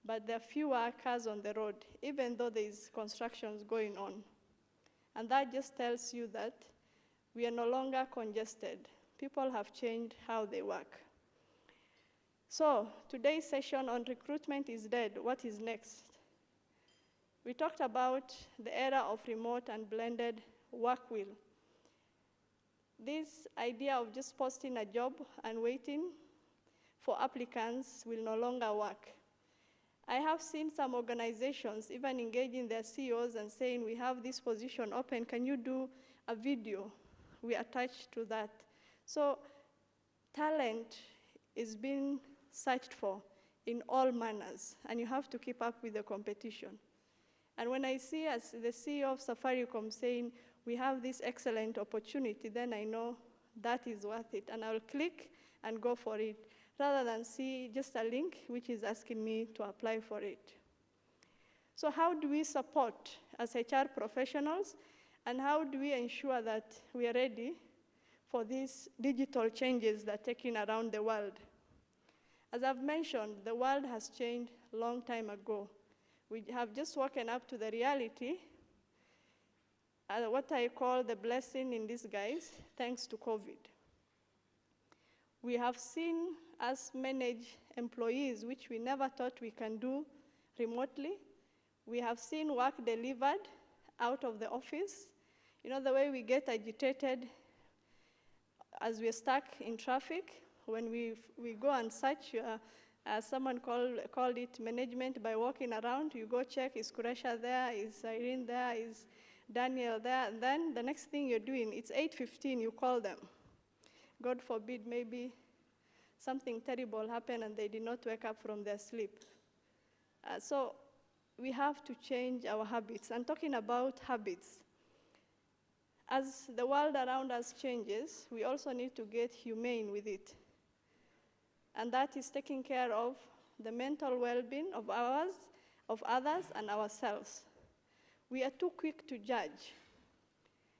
But there are fewer cars on the road, even though there is constructions going on. And that just tells you that we are no longer congested. People have changed how they work. So today's session on recruitment is dead. What is next? We talked about the era of remote and blended work will. This idea of just posting a job and waiting for applicants will no longer work. I have seen some organizations even engaging their CEOs and saying, we have this position open, can you do a video? We attach to that. So talent is being searched for in all manners, and you have to keep up with the competition. And when I see as the CEO of Safaricom saying, we have this excellent opportunity, then I know that is worth it, and I'll click and go for it, rather than see just a link which is asking me to apply for it. So how do we support as HR professionals, and how do we ensure that we are ready for these digital changes that are taking around the world? As I've mentioned, the world has changed a long time ago. We have just woken up to the reality, what I call the blessing in disguise, thanks to COVID. We have seen us manage employees, which we never thought we can do remotely. We have seen work delivered out of the office. You know, the way we get agitated as we're stuck in traffic, when we go and search, someone called it management by walking around. You go check, is Kuresha there, is Irene there, is Daniel there, and then the next thing you're doing, it's 8:15, you call them. God forbid, maybe something terrible happened and they did not wake up from their sleep. So we have to change our habits. And talking about habits, as the world around us changes, we also need to get humane with it. And that is taking care of the mental well-being of others, and ourselves. We are too quick to judge,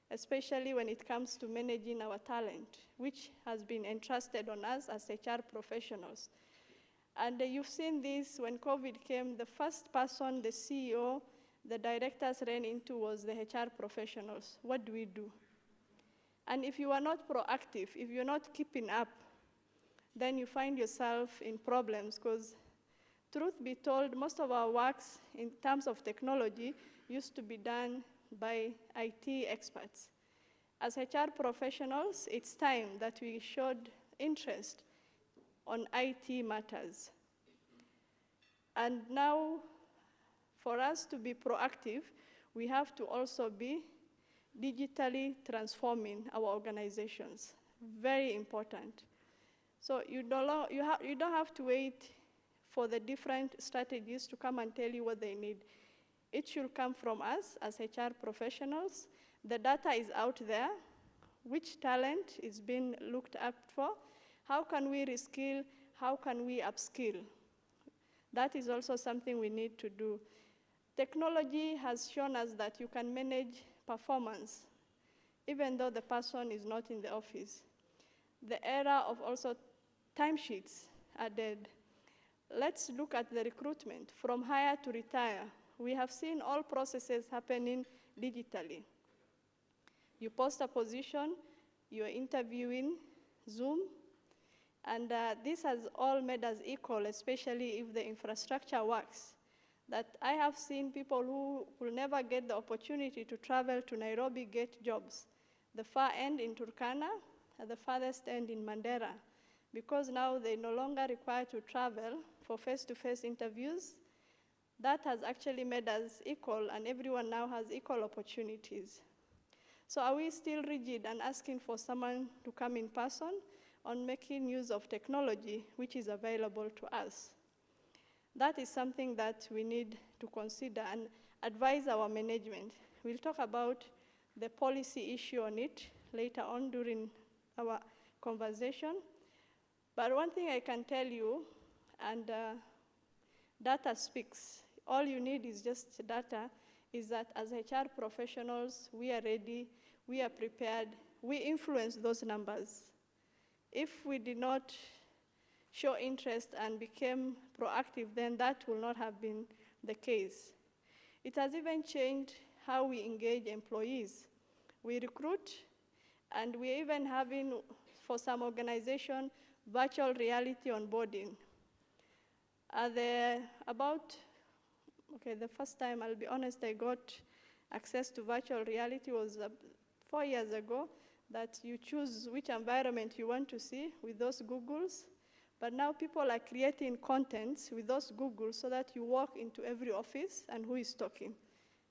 especially when it comes to managing our talent, which has been entrusted on us as HR professionals. And you've seen this when COVID came, the first person, the CEO, the directors ran into was the HR professionals. What do we do? And if you are not proactive, if you're not keeping up, then you find yourself in problems, because truth be told, most of our works in terms of technology used to be done by IT experts. As HR professionals, it's time that we showed interest on IT matters. And now, for us to be proactive, we have to also be digitally transforming our organizations. Very important. So you don't have to wait for the different strategies to come and tell you what they need. It should come from us as HR professionals. The data is out there. Which talent is being looked up for? How can we reskill? How can we upskill? That is also something we need to do. Technology has shown us that you can manage performance, even though the person is not in the office. The era of also timesheets are dead. Let's look at the recruitment. From hire to retire, we have seen all processes happening digitally. You post a position, you're interviewing, Zoom, and this has all made us equal, especially if the infrastructure works. That I have seen people who will never get the opportunity to travel to Nairobi get jobs. The far end in Turkana, and the farthest end in Mandera, because now they no longer require to travel for face-to-face interviews. That has actually made us equal, and everyone now has equal opportunities. So are we still rigid and asking for someone to come in person on making use of technology which is available to us? That is something that we need to consider and advise our management. We'll talk about the policy issue on it later on during our conversation. But one thing I can tell you, and data speaks, all you need is just data, is that as HR professionals, we are ready, we are prepared, we influence those numbers. If we did not show interest and became proactive, then that will not have been the case. It has even changed how we engage employees. We recruit, and we're even having, for some organization, virtual reality onboarding. The first time, I'll be honest, I got access to virtual reality was 4 years ago, that you choose which environment you want to see with those Googles. But now people are creating contents with those Googles so that you walk into every office and who is talking.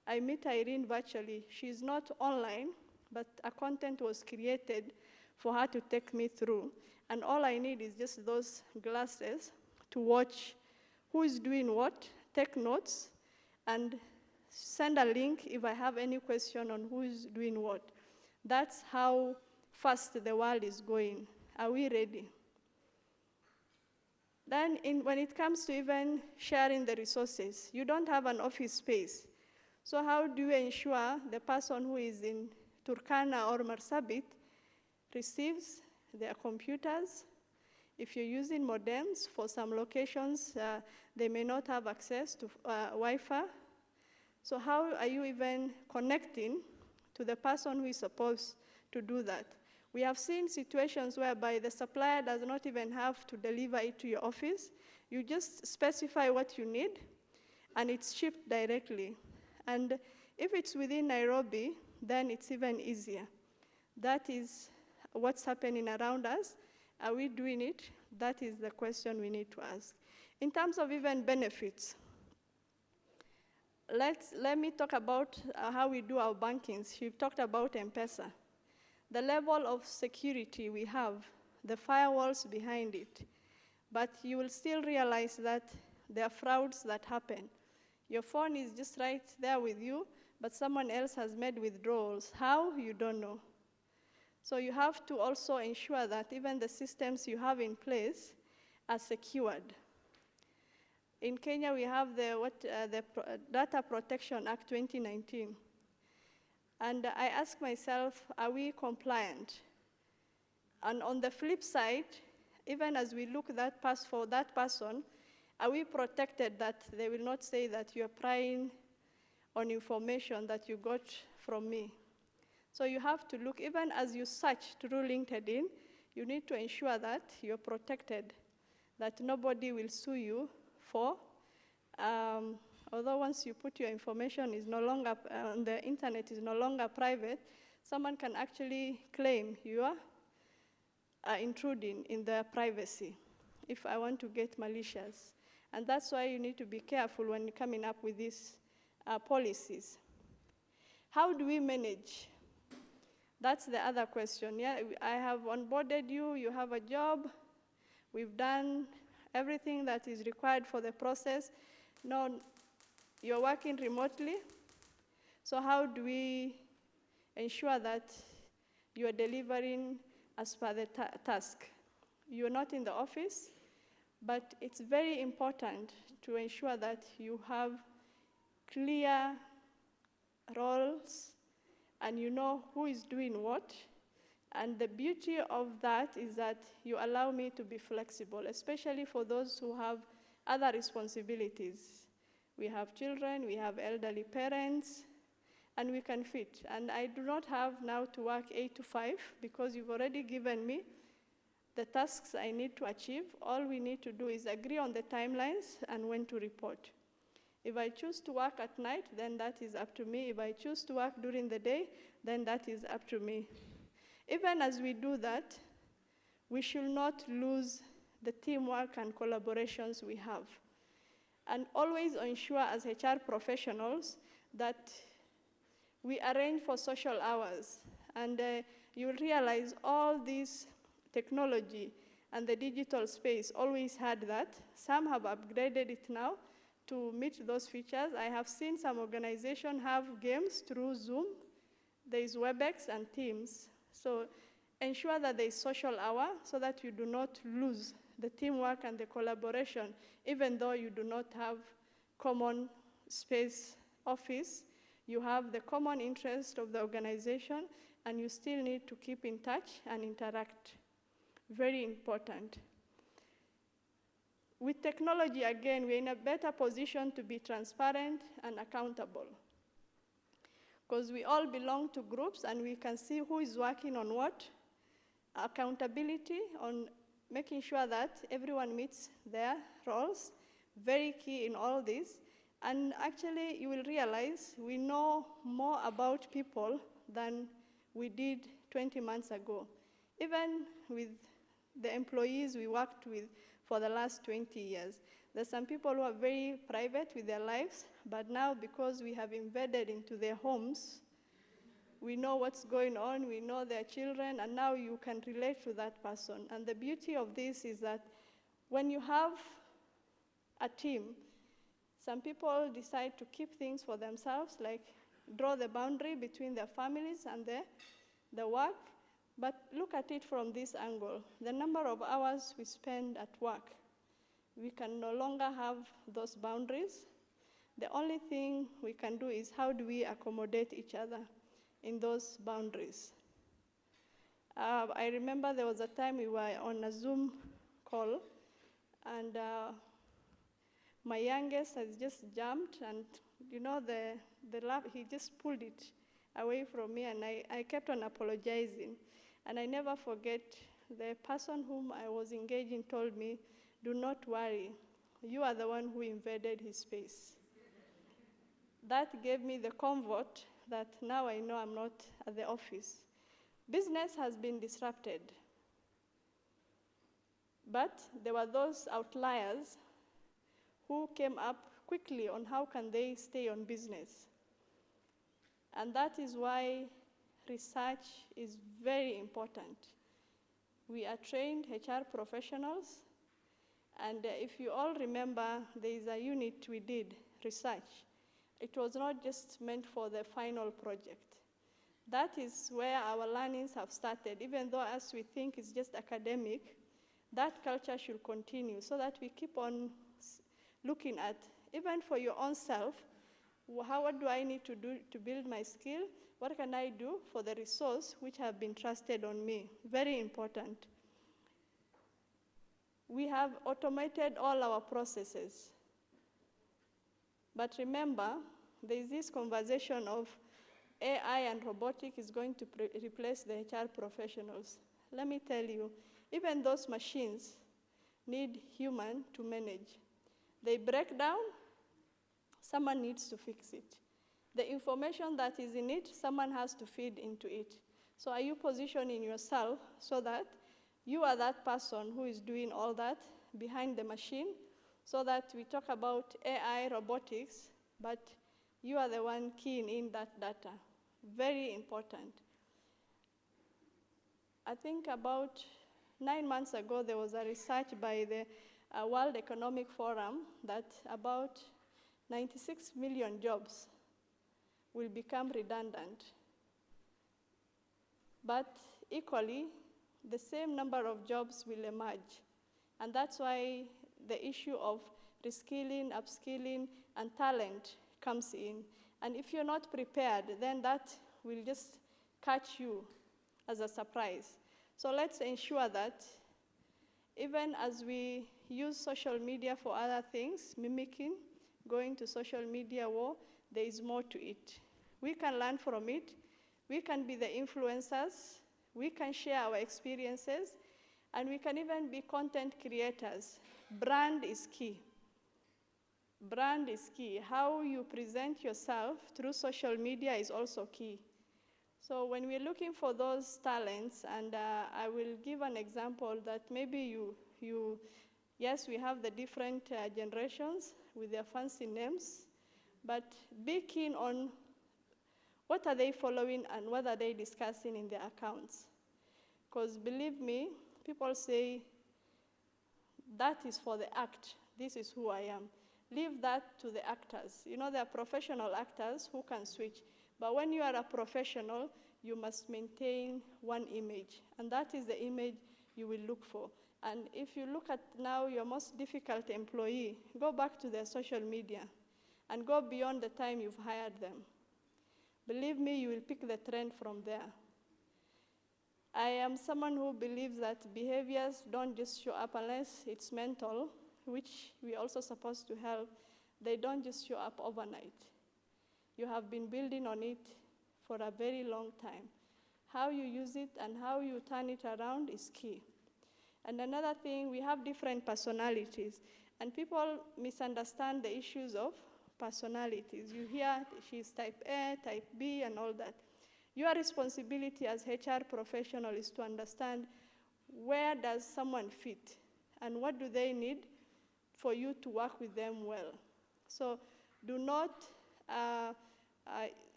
I meet Irene virtually. She's not online, but a content was created for her to take me through. And all I need is just those glasses to watch who is doing what, take notes, and send a link if I have any question on who is doing what. That's how fast the world is going. Are we ready? Then when it comes to even sharing the resources, you don't have an office space. So how do you ensure the person who is in Turkana or Marsabit receives their computers? If you're using modems, for some locations, they may not have access to Wi-Fi. So how are you even connecting to the person who is supposed to do that? We have seen situations whereby the supplier does not even have to deliver it to your office. You just specify what you need, and it's shipped directly. And if it's within Nairobi, then it's even easier. That is what's happening around us. Are we doing it? That is the question we need to ask. In terms of even benefits, let me talk about how we do our bankings. You've talked about M-Pesa. The level of security we have, the firewalls behind it, but you will still realize that there are frauds that happen. Your phone is just right there with you, but someone else has made withdrawals. How? You don't know. So you have to also ensure that even the systems you have in place are secured. In Kenya, we have the Data Protection Act 2019. And I ask myself, are we compliant? And on the flip side, even as we look for that person, are we protected that they will not say that you're prying on information that you got from me? So you have to look, even as you search through LinkedIn, you need to ensure that you're protected, that nobody will sue you for Although once you put your information is no longer on the internet is no longer private, someone can actually claim you are intruding in their privacy if I want to get malicious. And that's why you need to be careful when you're coming up with these policies. How do we manage? That's the other question. Yeah, I have onboarded you, you have a job, we've done everything that is required for the process. Now, you're working remotely, so how do we ensure that you are delivering as per the task? You're not in the office, but it's very important to ensure that you have clear roles and you know who is doing what. And the beauty of that is that you allow me to be flexible, especially for those who have other responsibilities. We have children, we have elderly parents, and we can fit. And I do not have now to work 8 to 5 because you've already given me the tasks I need to achieve. All we need to do is agree on the timelines and when to report. If I choose to work at night, then that is up to me. If I choose to work during the day, then that is up to me. Even as we do that, we should not lose the teamwork and collaborations we have. And always ensure as HR professionals that we arrange for social hours. And you will realize all this technology and the digital space always had that. Some have upgraded it now to meet those features. I have seen some organizations have games through Zoom. There is WebEx and Teams. So ensure that there is social hour so that you do not lose the teamwork and the collaboration, even though you do not have common space office. You have the common interest of the organization, and you still need to keep in touch and interact. Very important. With technology, again, we're in a better position to be transparent and accountable, because we all belong to groups and we can see who is working on what. Accountability on making sure that everyone meets their roles, very key in all this. And actually, you will realize we know more about people than we did 20 months ago. Even with the employees we worked with for the last 20 years. There's some people who are very private with their lives, but now because we have embedded into their homes, we know what's going on, we know their children, and now you can relate to that person. And the beauty of this is that when you have a team, some people decide to keep things for themselves, like draw the boundary between their families and the work. But look at it from this angle. The number of hours we spend at work, we can no longer have those boundaries. The only thing we can do is how do we accommodate each other in those boundaries. I remember there was a time we were on a Zoom call, and my youngest has just jumped, and you know, the lap, he just pulled it away from me, and I kept on apologizing. And I never forget, the person whom I was engaging told me, do not worry, you are the one who invaded his space. That gave me the comfort that now I know I'm not at the office. Business has been disrupted, but there were those outliers who came up quickly on how can they stay on business. And that is why research is very important. We are trained HR professionals, and if you all remember, there is a unit we did, research. It was not just meant for the final project. That is where our learnings have started. Even though as we think it's just academic, that culture should continue so that we keep on looking at, even for your own self, what do I need to do to build my skill? What can I do for the resource which have been trusted on me? Very important. We have automated all our processes. But remember, there is this conversation of AI and robotic is going to replace the HR professionals. Let me tell you, even those machines need human to manage. They break down, someone needs to fix it. The information that is in it, someone has to feed into it. So are you positioning yourself so that you are that person who is doing all that behind the machine, so that we talk about AI, robotics, but you are the one keying in that data. Very important. I think about 9 months ago, there was a research by the World Economic Forum that about 96 million jobs will become redundant. But equally, the same number of jobs will emerge. And that's why the issue of reskilling, upskilling, and talent comes in. And if you're not prepared, then that will just catch you as a surprise. So let's ensure that even as we use social media for other things, mimicking, going to social media war, there is more to it. We can learn from it. We can be the influencers. We can share our experiences. And we can even be content creators. Brand is key. Brand is key. How you present yourself through social media is also key. So when we're looking for those talents, and I will give an example that maybe yes, we have the different generations with their fancy names, but be keen on what are they following and what are they discussing in their accounts. Because believe me, people say, that is for the act, this is who I am. Leave that to the actors. You know, there are professional actors who can switch. But when you are a professional, you must maintain one image. And that is the image you will look for. And if you look at now your most difficult employee, go back to their social media and go beyond the time you've hired them. Believe me, you will pick the trend from there. I am someone who believes that behaviors don't just show up unless it's mental, which we're also supposed to help. They don't just show up overnight. You have been building on it for a very long time. How you use it and how you turn it around is key. And another thing, we have different personalities, and people misunderstand the issues of personalities. You hear she's type A, type B, and all that. Your responsibility as HR professional is to understand where does someone fit and what do they need for you to work with them well. So do not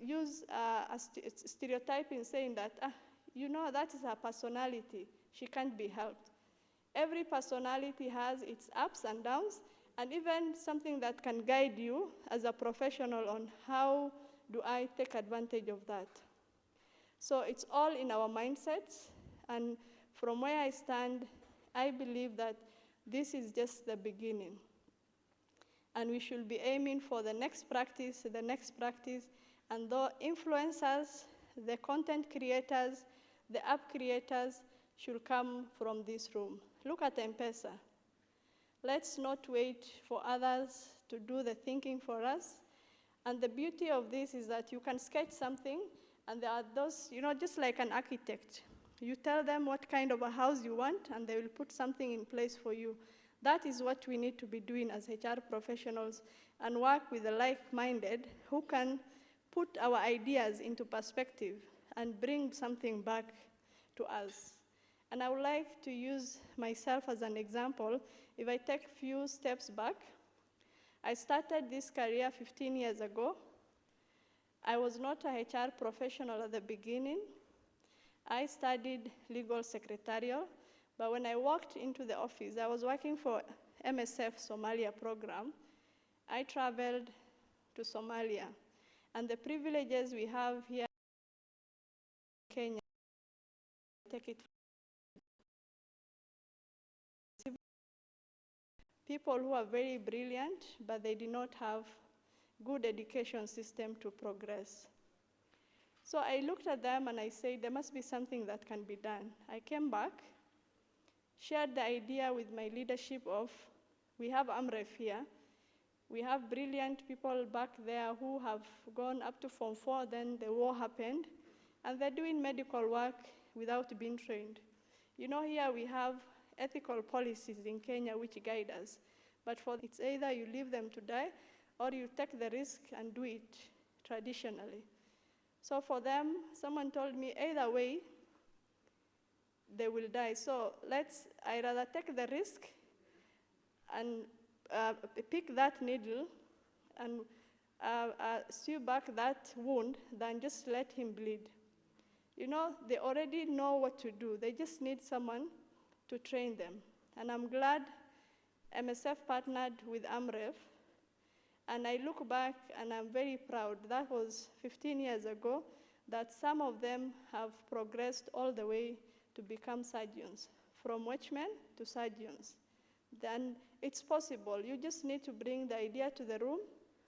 use a stereotype in saying that, you know, that is her personality. She can't be helped. Every personality has its ups and downs, and even something that can guide you as a professional on how do I take advantage of that. So it's all in our mindsets, and from where I stand, I believe that this is just the beginning. And we should be aiming for the next practice, and the influencers, the content creators, the app creators should come from this room. Look at M-Pesa. Let's not wait for others to do the thinking for us. And the beauty of this is that you can sketch something, and there are those, you know, just like an architect. You tell them what kind of a house you want, and they will put something in place for you. That is what we need to be doing as HR professionals, and work with the like-minded who can put our ideas into perspective and bring something back to us. And I would like to use myself as an example. If I take a few steps back, I started this career 15 years ago. I was not a HR professional at the beginning. I studied legal secretarial, but when I walked into the office, I was working for MSF Somalia program. I traveled to Somalia, and the privileges we have here in Kenya, take it. People who are very brilliant, but they did not have good education system to progress. So I looked at them and I said, there must be something that can be done. I came back, shared the idea with my leadership of, we have AMREF here. We have brilliant people back there who have gone up to Form 4, then the war happened, and they're doing medical work without being trained. You know, here we have ethical policies in Kenya which guide us, but for it's either you leave them to die or you take the risk and do it traditionally. So for them, someone told me either way, they will die. So I rather take the risk and pick that needle and sew back that wound than just let him bleed. You know, they already know what to do. They just need someone to train them. And I'm glad MSF partnered with AMREF. And I look back and I'm very proud. That was 15 years ago that some of them have progressed all the way to become surgeons, from watchmen to surgeons. Then it's possible. You just need to bring the idea to the room.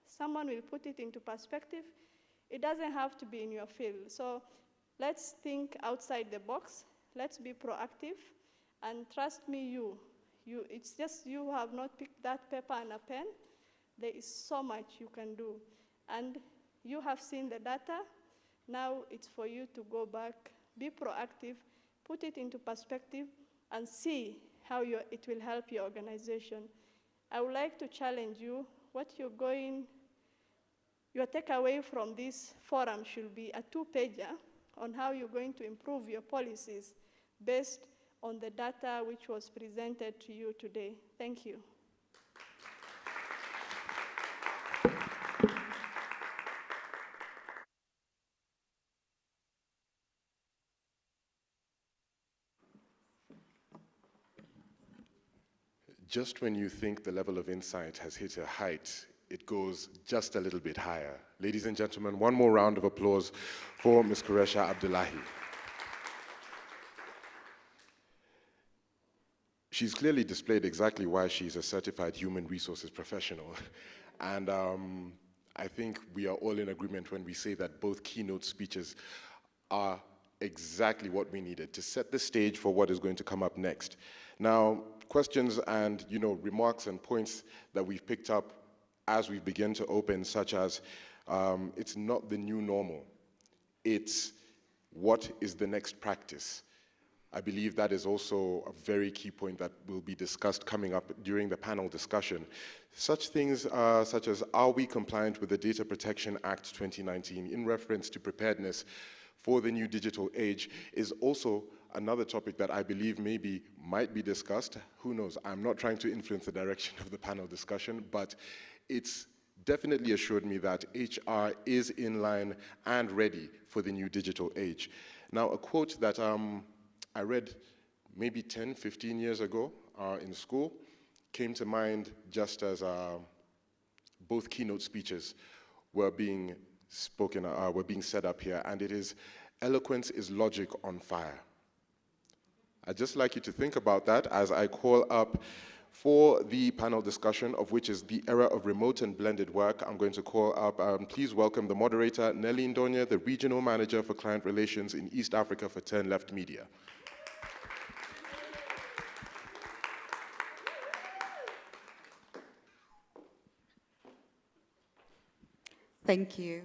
Someone will put it into perspective. It doesn't have to be in your field. So let's think outside the box. Let's be proactive. And trust me, it's just you have not picked that paper and a pen. There is so much you can do. And you have seen the data. Now it's for you to go back, be proactive, put it into perspective, and see how it will help your organization. I would like to challenge you. What your takeaway from this forum should be a 2-pager on how you're going to improve your policies based on the data which was presented to you today. Thank you. Just when you think the level of insight has hit a height, it goes just a little bit higher. Ladies and gentlemen, one more round of applause for Ms. Qureshi Abdullahi. She's clearly displayed exactly why she's a certified human resources professional. And I think we are all in agreement when we say that both keynote speeches are exactly what we needed to set the stage for what is going to come up next. Now, questions and remarks and points that we've picked up as we begin to open, such as it's not the new normal, it's what is the next practice. I believe that is also a very key point that will be discussed coming up during the panel discussion. Such things such as, are we compliant with the Data Protection Act 2019 in reference to preparedness for the new digital age is also another topic that I believe might be discussed. Who knows? I'm not trying to influence the direction of the panel discussion, but it's definitely assured me that HR is in line and ready for the new digital age. Now, a quote that I read maybe 10, 15 years ago in school came to mind just as both keynote speeches were being spoken, were being set up here, and it is, eloquence is logic on fire. I'd just like you to think about that as I call up for the panel discussion, of which is the era of remote and blended work. I'm going to call up, please welcome the moderator, Nelly Ndonya, the Regional Manager for Client Relations in East Africa for Turn Left Media. Thank you.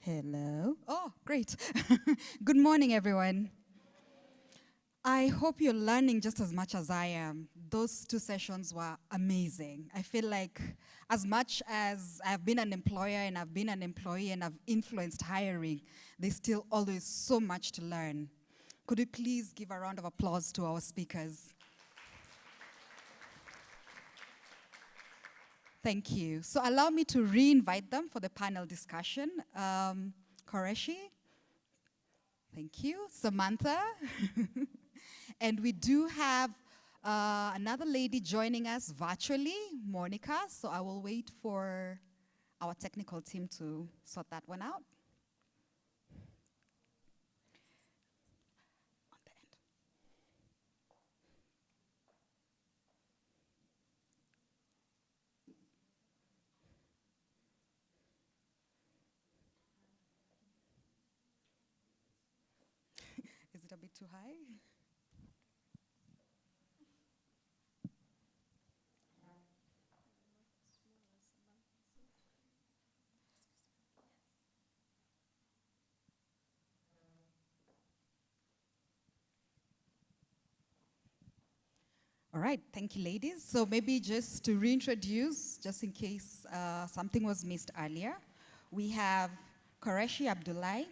Hello. Oh, great. Good morning, everyone. I hope you're learning just as much as I am. Those 2 sessions were amazing. I feel like as much as I've been an employer and I've been an employee and I've influenced hiring, there's still always so much to learn. Could you please give a round of applause to our speakers? Thank you. So allow me to re-invite them for the panel discussion. Qureshi, thank you. Samantha. And we do have another lady joining us virtually, Monica. So I will wait for our technical team to sort that one out. On the end. Is it a bit too high? All right, thank you, ladies. So maybe just to reintroduce, just in case something was missed earlier, we have Qureshi Abdullahi,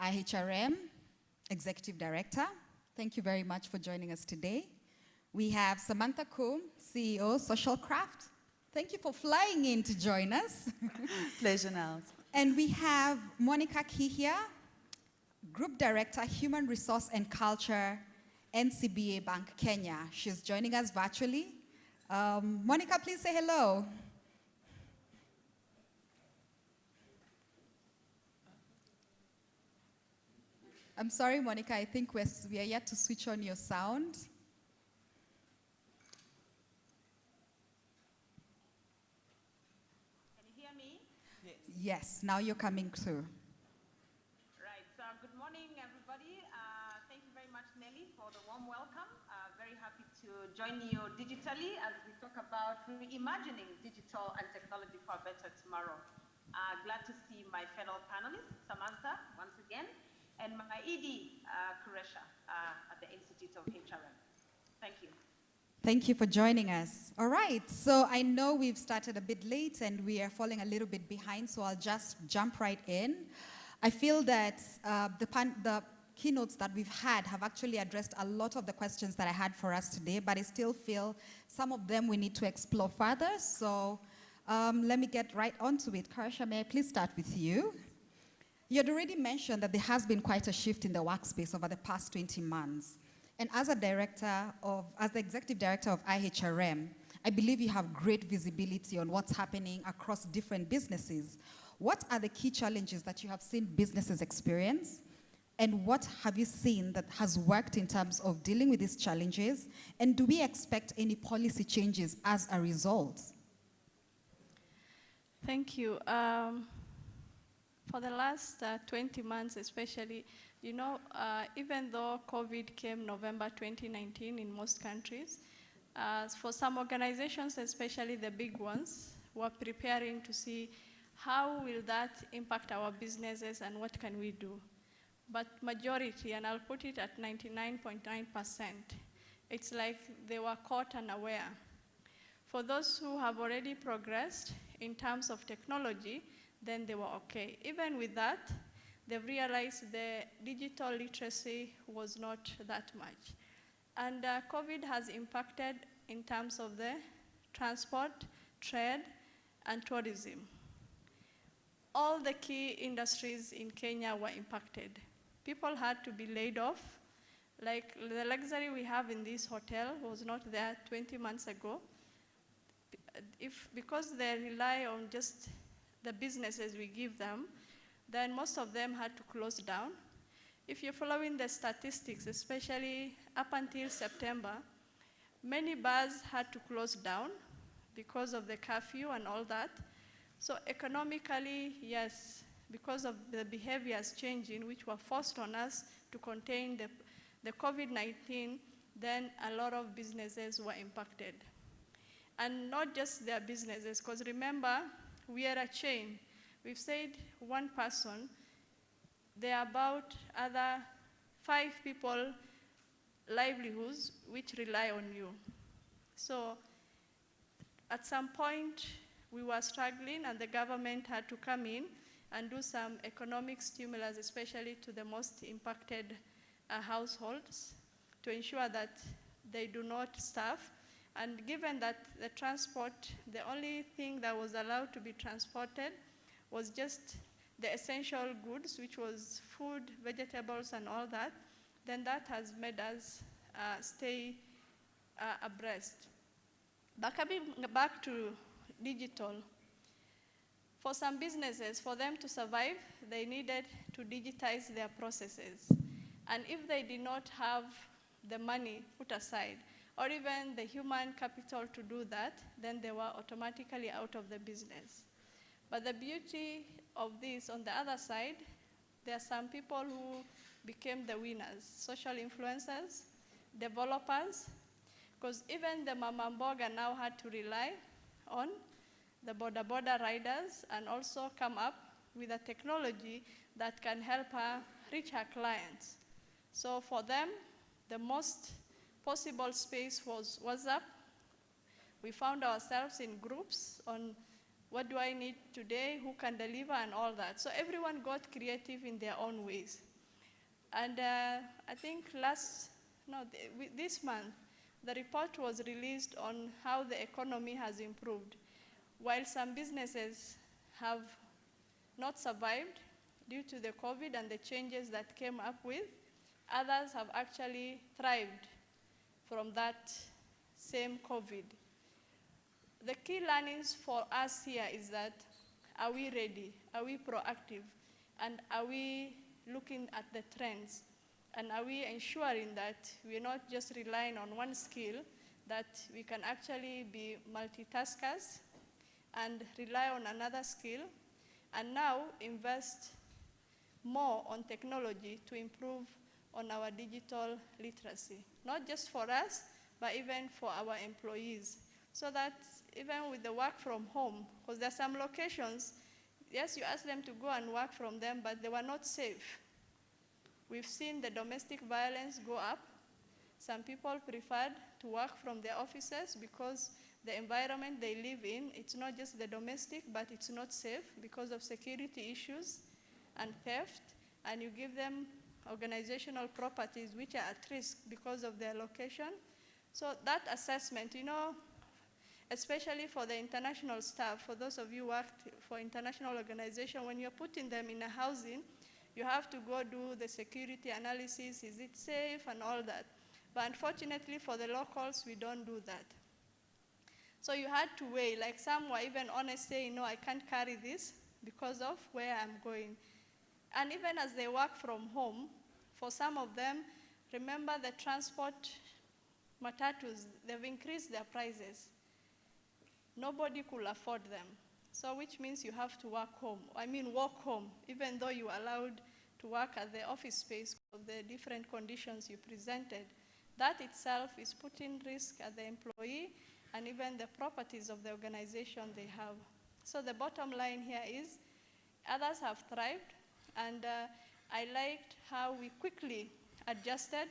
IHRM, Executive Director. Thank you very much for joining us today. We have Samantha Coombe, CEO, Social Craft. Thank you for flying in to join us. Pleasure, Nels. And we have Monica Kihia, Group Director, Human Resource and Culture, Ncba Bank, Kenya. She's joining us virtually. Monica, please say hello. I'm sorry, Monica, I think we are yet to switch on your sound. Can you hear me? Yes, now you're coming through. Right, so good morning, everybody. Thank you very much, Nelly, for the warm welcome. Very happy to join you digitally as we talk about reimagining digital and technology for a better tomorrow. Glad to see my fellow panelists, Samantha, once again, and my ED, Qureshi, at the Institute of IHRM. Thank you. Thank you for joining us. All right, so I know we've started a bit late and we are falling a little bit behind, so I'll just jump right in. I feel that the keynotes that we've had have actually addressed a lot of the questions that I had for us today, but I still feel some of them we need to explore further. So let me get right onto it. Qureshi, may I please start with you? You had already mentioned that there has been quite a shift in the workspace over the past 20 months. And as the executive director of IHRM, I believe you have great visibility on what's happening across different businesses. What are the key challenges that you have seen businesses experience? And what have you seen that has worked in terms of dealing with these challenges? And do we expect any policy changes as a result? Thank you. For the last 20 months especially, you know, even though COVID came November 2019 in most countries, for some organizations, especially the big ones, were preparing to see how will that impact our businesses and what can we do. But majority, and I'll put it at 99.9%, it's like they were caught unaware. For those who have already progressed in terms of technology, then they were okay. Even with that, they've realized the digital literacy was not that much. And COVID has impacted in terms of the transport, trade, and tourism. All the key industries in Kenya were impacted. People had to be laid off. Like the luxury we have in this hotel was not there 20 months ago. Because they rely on just the businesses we give them, then most of them had to close down. If you're following the statistics, especially up until September, many bars had to close down because of the curfew and all that. So economically, yes, because of the behaviors changing, which were forced on us to contain the COVID-19, then a lot of businesses were impacted. And not just their businesses, because remember, we are a chain. We've said one person, there are about other 5 people livelihoods which rely on you. So at some point, we were struggling and the government had to come in and do some economic stimulus, especially to the most impacted households, to ensure that they do not starve. And given that the transport, the only thing that was allowed to be transported was just the essential goods, which was food, vegetables, and all that, then that has made us stay abreast. But coming back to digital, for some businesses, for them to survive, they needed to digitize their processes. And if they did not have the money put aside, or even the human capital to do that, then they were automatically out of the business. But the beauty of this, on the other side, there are some people who became the winners, social influencers, developers, because even the mama mboga now had to rely on the border riders and also come up with a technology that can help her reach her clients. So for them, the most possible space was WhatsApp. We found ourselves in groups on what do I need today, who can deliver, and all that. So everyone got creative in their own ways. And I think this month, the report was released on how the economy has improved. While some businesses have not survived due to the COVID and the changes that came up with, others have actually thrived from that same COVID. The key learnings for us here is that, are we ready? Are we proactive? And are we looking at the trends? And are we ensuring that we're not just relying on one skill, that we can actually be multitaskers and rely on another skill, and now invest more on technology to improve on our digital literacy, not just for us, but even for our employees, so that even with the work from home, because there are some locations, yes, you ask them to go and work from them, but they were not safe. We've seen the domestic violence go up. Some people preferred to work from their offices because the environment they live in, it's not just the domestic, but it's not safe because of security issues and theft, and you give them organizational properties which are at risk because of their location. So that assessment, especially for the international staff, for those of you who worked for international organization, when you're putting them in a housing, you have to go do the security analysis, is it safe and all that. But unfortunately for the locals, we don't do that. So you had to weigh, like some were even honest saying, no, I can't carry this because of where I'm going. And even as they work from home, for some of them, remember the transport matatus, they've increased their prices. Nobody could afford them. So which means you have to walk home, even though you are allowed to work at the office space of the different conditions you presented. That itself is putting risk at the employee and even the properties of the organization they have. So the bottom line here is others have thrived, and I liked how we quickly adjusted,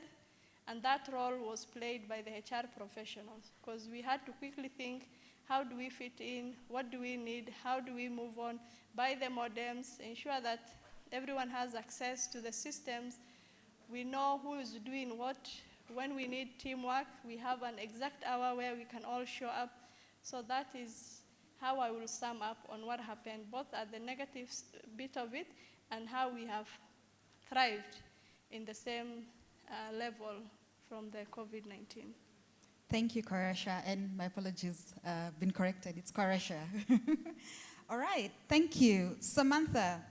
and that role was played by the HR professionals, because we had to quickly think, how do we fit in? What do we need? How do we move on? Buy the modems, ensure that everyone has access to the systems. We know who is doing what. When we need teamwork, we have an exact hour where we can all show up. So that is how I will sum up on what happened, both at the negative bit of it and how we have thrived in the same level from the COVID-19. Thank you, Koresha, and my apologies, been corrected, it's Koresha. All right, thank you. Samantha,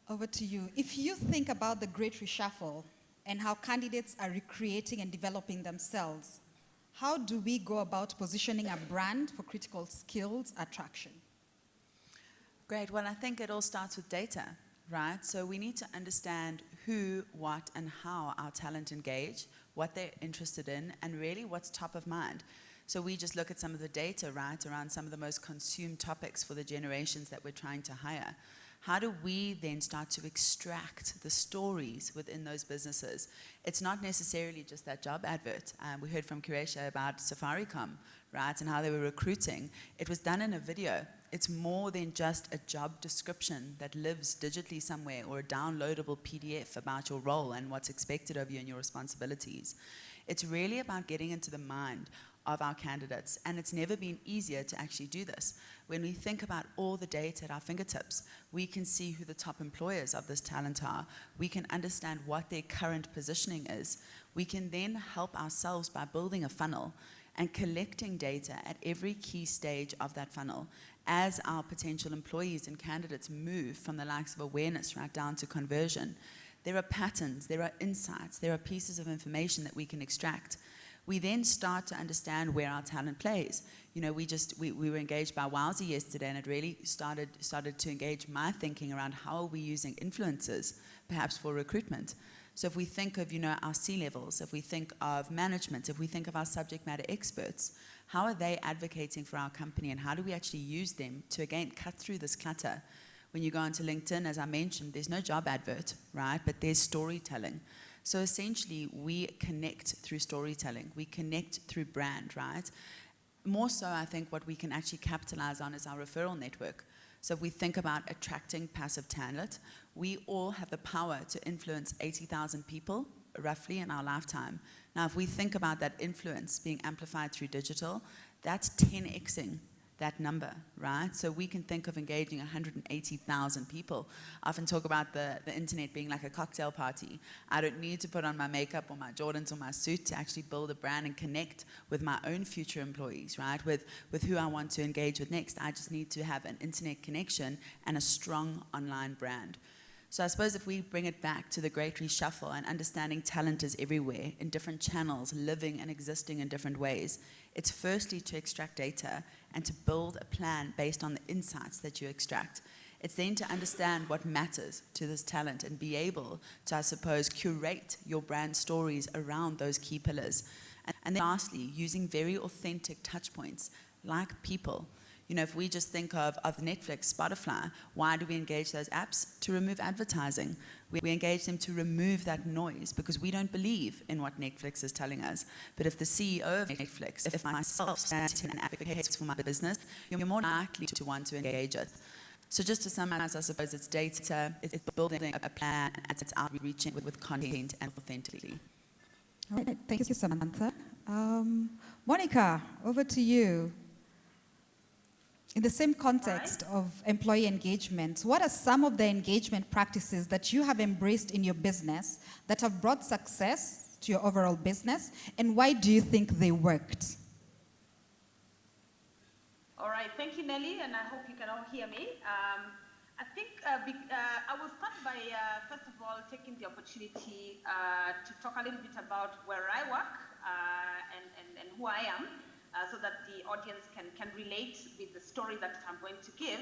over to you. If you think about the Great Reshuffle and how candidates are recreating and developing themselves, how do we go about positioning a brand for critical skills attraction? Great, well, I think it all starts with data, right? So we need to understand who, what, and how our talent engage, what they're interested in, and really what's top of mind. So we just look at some of the data, right, around some of the most consumed topics for the generations that we're trying to hire. How do we then start to extract the stories within those businesses? It's not necessarily just that job advert. We heard from Kuresha about Safaricom, right, and how they were recruiting. It was done in a video. It's more than just a job description that lives digitally somewhere or a downloadable PDF about your role and what's expected of you and your responsibilities. It's really about getting into the mind of our candidates, and it's never been easier to actually do this. When we think about all the data at our fingertips, we can see who the top employers of this talent are. We can understand what their current positioning is. We can then help ourselves by building a funnel and collecting data at every key stage of that funnel as our potential employees and candidates move from the likes of awareness right down to conversion. There are patterns, there are insights, there are pieces of information that we can extract. We then start to understand where our talent plays. You know, we were engaged by Wowsy yesterday, and it really started to engage my thinking around how are we using influencers, perhaps for recruitment. So if we think of, you know, our C-levels, if we think of management, if we think of our subject matter experts, how are they advocating for our company, and how do we actually use them to, again, cut through this clutter? When you go onto LinkedIn, as I mentioned, there's no job advert, right? But there's storytelling. So essentially, we connect through storytelling. We connect through brand, right? More so, I think what we can actually capitalize on is our referral network. So if we think about attracting passive talent, we all have the power to influence 80,000 people, roughly, in our lifetime. Now, if we think about that influence being amplified through digital, that's 10xing that number, right? So we can think of engaging 180,000 people. I often talk about the internet being like a cocktail party. I don't need to put on my makeup or my Jordans or my suit to actually build a brand and connect with my own future employees, right? With who I want to engage with next. I just need to have an internet connection and a strong online brand. So I suppose if we bring it back to the great reshuffle and understanding talent is everywhere, in different channels, living and existing in different ways, it's firstly to extract data and to build a plan based on the insights that you extract. It's then to understand what matters to this talent and be able to, I suppose, curate your brand stories around those key pillars. And then lastly, using very authentic touch points like people. You know, if we just think of Netflix, Spotify, why do we engage those apps? To remove advertising. We engage them to remove that noise because we don't believe in what Netflix is telling us. But if the CEO of Netflix, if myself stands and advocates for my business, you're more likely to want to engage it. So just to summarize, I suppose it's data, it's building a plan, and it's outreaching with content and authenticity. All right, thank you, Samantha. Monica, over to you. In the same context of employee engagement, what are some of the engagement practices that you have embraced in your business that have brought success to your overall business, and why do you think they worked? All right, thank you, Nelly, and I hope you can all hear me. I think I will start by, first of all, taking the opportunity to talk a little bit about where I work and who I am. So that the audience can relate with the story that I'm going to give,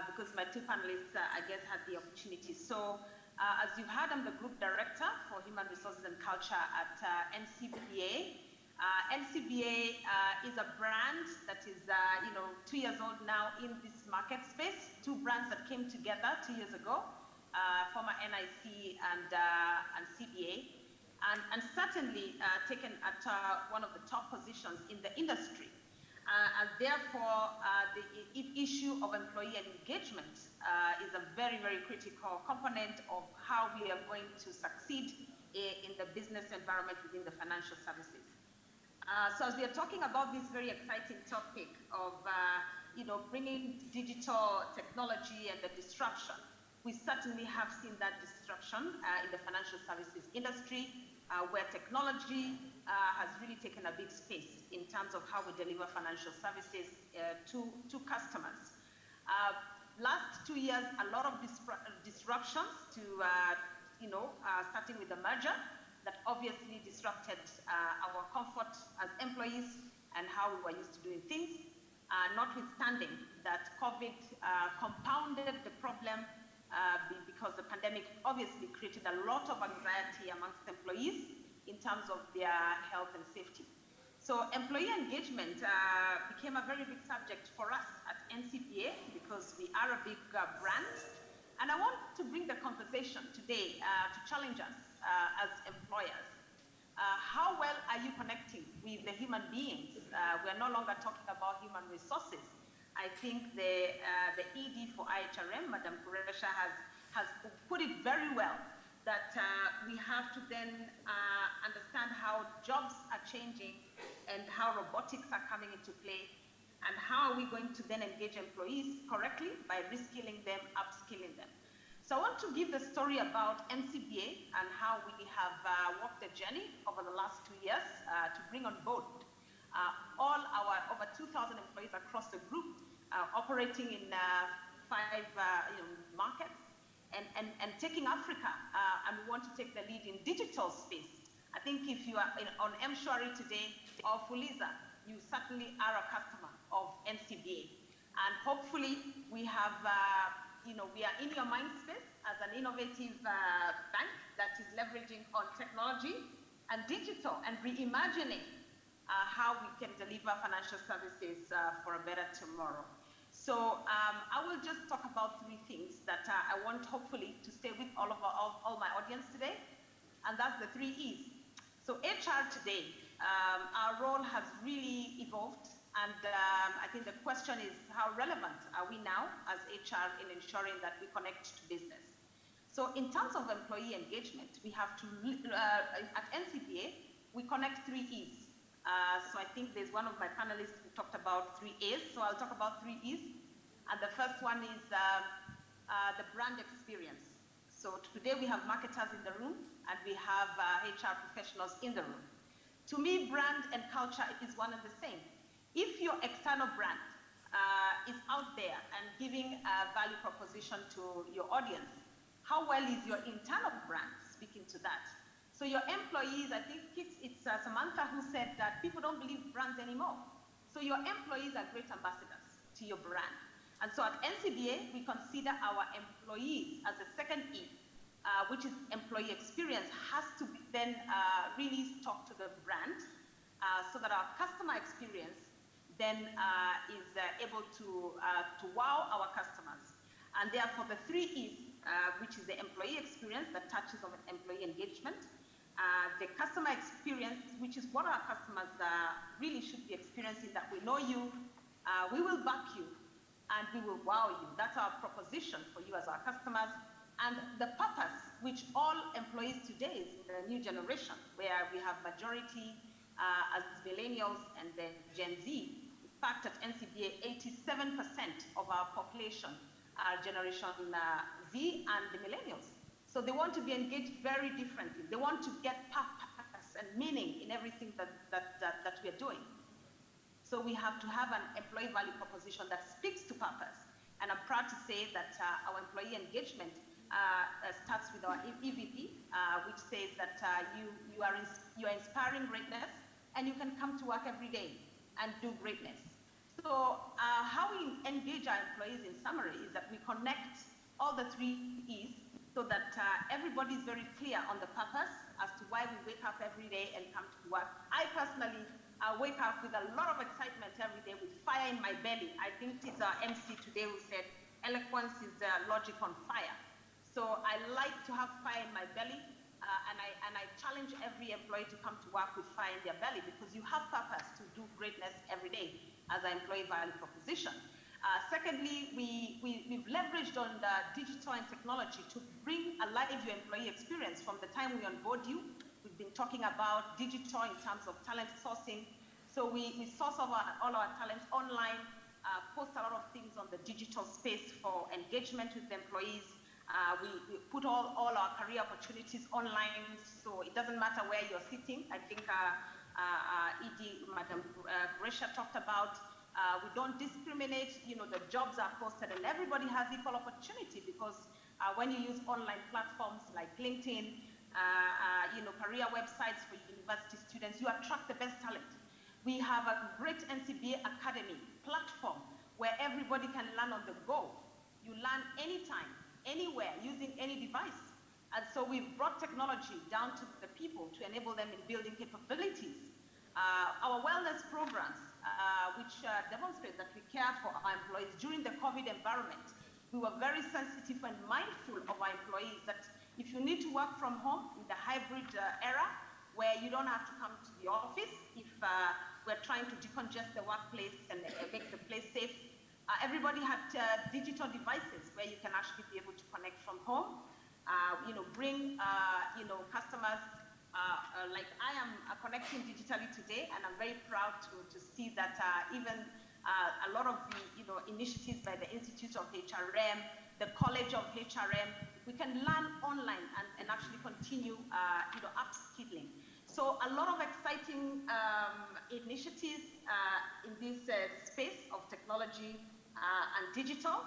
because my two panelists, I guess, had the opportunity. So, as you've heard, I'm the Group Director for Human Resources and Culture at Ncba. Ncba is a brand that is, 2 years old now in this market space. Two brands that came together 2 years ago, former NIC and CBA. And certainly taken at one of the top positions in the industry. And therefore, the issue of employee engagement is a very, very critical component of how we are going to succeed in the business environment within the financial services. So as we are talking about this very exciting topic of bringing digital technology and the disruption, we certainly have seen that disruption in the financial services industry, where technology has really taken a big space in terms of how we deliver financial services to customers. Last 2 years, a lot of disruptions to, starting with the merger that obviously disrupted our comfort as employees and how we were used to doing things, notwithstanding that COVID compounded the problem because the pandemic obviously created a lot of anxiety amongst employees in terms of their health and safety. So employee engagement became a very big subject for us at Ncba because we are a big brand. And I want to bring the conversation today to challenge us as employers. How well are you connecting with the human beings? We're no longer talking about human resources. I think the ED for IHRM, Madam Kuresha, has put it very well, that we have to then understand how jobs are changing and how robotics are coming into play, and how are we going to then engage employees correctly by reskilling them, upskilling them. So I want to give the story about Ncba and how we have walked the journey over the last 2 years to bring on board all our over 2,000 employees across the group, operating in 5 markets, and taking Africa, and we want to take the lead in digital space. I think if you are on Mshwari today or Fuliza, you certainly are a customer of Ncba, and hopefully we have, we are in your mind space as an innovative bank that is leveraging on technology and digital and reimagining how we can deliver financial services for a better tomorrow. So I will just talk about 3 things that I want hopefully to stay with all my audience today. and that's the 3 E's. So HR today, our role has really evolved, and I think the question is, how relevant are we now as HR in ensuring that we connect to business? So in terms of employee engagement, we have to, at Ncba, we connect 3 E's. So I think there's one of my panelists who talked about 3 A's, so I'll talk about 3 E's. And the first one is the brand experience. So today we have marketers in the room, and we have HR professionals in the room. To me, brand and culture is one and the same. If your external brand is out there and giving a value proposition to your audience, how well is your internal brand speaking to that? So your employees, I think it's Samantha who said that people don't believe brands anymore. So your employees are great ambassadors to your brand. And so at Ncba, we consider our employees as the second E, which is employee experience, has to then really talk to the brand so that our customer experience then is able to wow our customers. And therefore, the 3 E's, which is the employee experience that touches on employee engagement, the customer experience, which is what our customers really should be experiencing, that we know you, we will back you, and we will wow you. That's our proposition for you as our customers. And the purpose, which all employees today is in the new generation, where we have majority as millennials and then Gen Z. In fact, at Ncba, 87% of our population are Generation Z and the millennials. So they want to be engaged very differently. They want to get purpose and meaning in everything that we are doing. So we have to have an employee value proposition that speaks to purpose. And I'm proud to say that our employee engagement starts with our EVP, which says that you are inspiring greatness, and you can come to work every day and do greatness. So how we engage our employees in summary is that we connect all the 3 E's so that everybody is very clear on the purpose as to why we wake up every day and come to work. I personally wake up with a lot of excitement every day, with fire in my belly. I think it's our MC today who said, eloquence is logic on fire. So I like to have fire in my belly, and I challenge every employee to come to work with fire in their belly, because you have purpose to do greatness every day as an employee value proposition. Secondly, we've leveraged on the digital and technology to bring alive your employee experience from the time we onboard you. We've been talking about digital in terms of talent sourcing. So we source all our talents online, post a lot of things on the digital space for engagement with the employees. We put all our career opportunities online, so it doesn't matter where you're sitting. I think Madam Gresha talked about, we don't discriminate, the jobs are posted and everybody has equal opportunity, because when you use online platforms like LinkedIn, career websites for university students, you attract the best talent. We have a great Ncba Academy platform where everybody can learn on the go. You learn anytime, anywhere, using any device. And so we've brought technology down to the people to enable them in building capabilities. Our wellness programs, which demonstrate that we care for our employees during the COVID environment. We were very sensitive and mindful of our employees that if you need to work from home in the hybrid era, where you don't have to come to the office, if we're trying to decongest the workplace and make the place safe, everybody had digital devices where you can actually be able to connect from home, bring customers like I am connecting digitally today, and I'm very proud to see that even a lot of the initiatives by the Institute of HRM, the College of HRM, we can learn online and actually continue upskilling. So a lot of exciting initiatives in this space of technology and digital.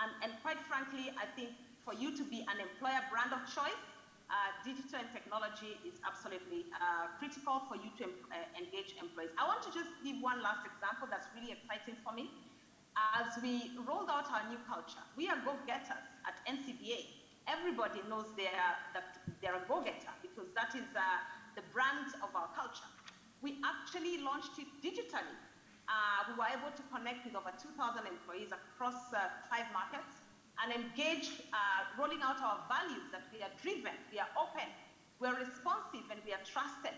And quite frankly, I think for you to be an employer brand of choice, digital and technology is absolutely critical for you to engage employees. I want to just give one last example that's really exciting for me. As we rolled out our new culture, we are go-getters at Ncba. Everybody knows that they're a go-getter, because that is the brand of our culture. We actually launched it digitally. We were able to connect with over 2,000 employees across 5 markets and engage, rolling out our values that we are driven, we are open, we're responsive, and we are trusted.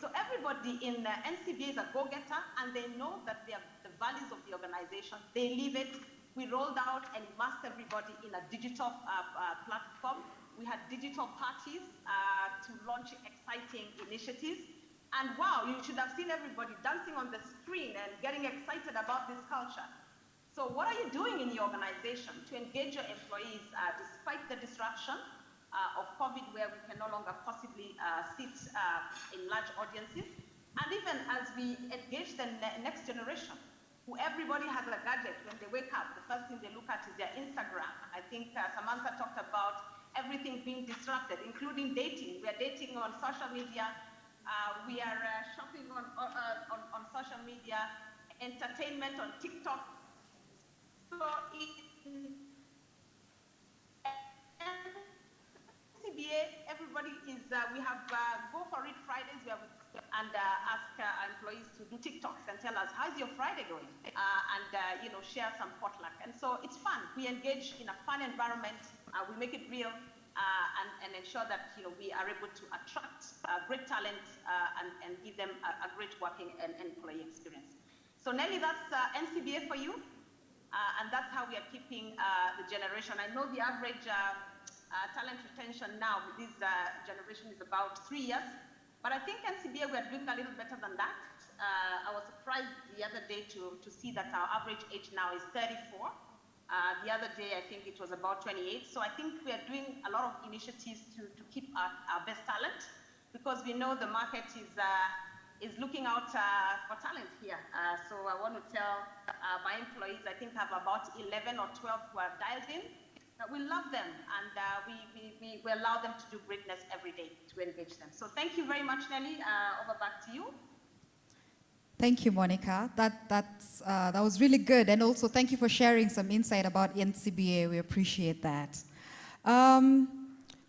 So everybody in Ncba is a go-getter, and they know that they are the values of the organization. They live it. We rolled out and immersed everybody in a digital platform. We had digital parties to launch exciting initiatives. And wow, you should have seen everybody dancing on the screen and getting excited about this culture. So what are you doing in your organization to engage your employees despite the disruption of COVID, where we can no longer possibly sit in large audiences? And even as we engage the next generation, who everybody has a gadget when they wake up, the first thing they look at is their Instagram. I think Samantha talked about everything being disrupted, including dating. We are dating on social media. We are shopping on social media, entertainment on TikTok. So in Ncba, everybody is, we have Go For It Fridays, where we and ask our employees to do TikToks and tell us, how's your Friday going? And share some potluck. And so it's fun. We engage in a fun environment. We make it real. And ensure that we are able to attract great talent and give them a great working and employee experience. So Nelly, that's Ncba for you, and that's how we are keeping the generation. I know the average talent retention now with this generation is about 3 years, but I think Ncba, we are doing a little better than that. I was surprised the other day to see that our average age now is 34. The other day, I think it was about 28. So I think we are doing a lot of initiatives to keep our best talent, because we know the market is looking out for talent here. So I want to tell my employees, I think I have about 11 or 12 who are dialed in. We love them, and we allow them to do greatness every day to engage them. So thank you very much, Nelly. Over back to you. Thank you, Monica. That was really good. And also, thank you for sharing some insight about Ncba. We appreciate that.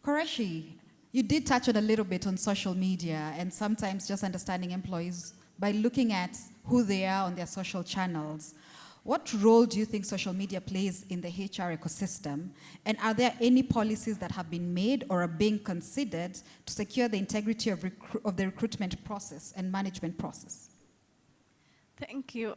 Qureshi, you did touch on a little bit on social media and sometimes just understanding employees by looking at who they are on their social channels. What role do you think social media plays in the HR ecosystem? And are there any policies that have been made or are being considered to secure the integrity of the recruitment process and management process? Thank you.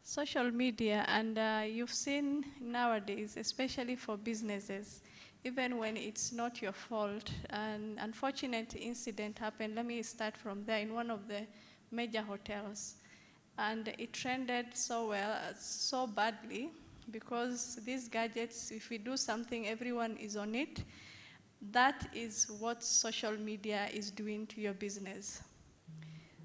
Social media, and you've seen nowadays, especially for businesses, even when it's not your fault, an unfortunate incident happened, let me start from there, in one of the major hotels. And it trended so badly, because these gadgets, if we do something, everyone is on it. That is what social media is doing to your business.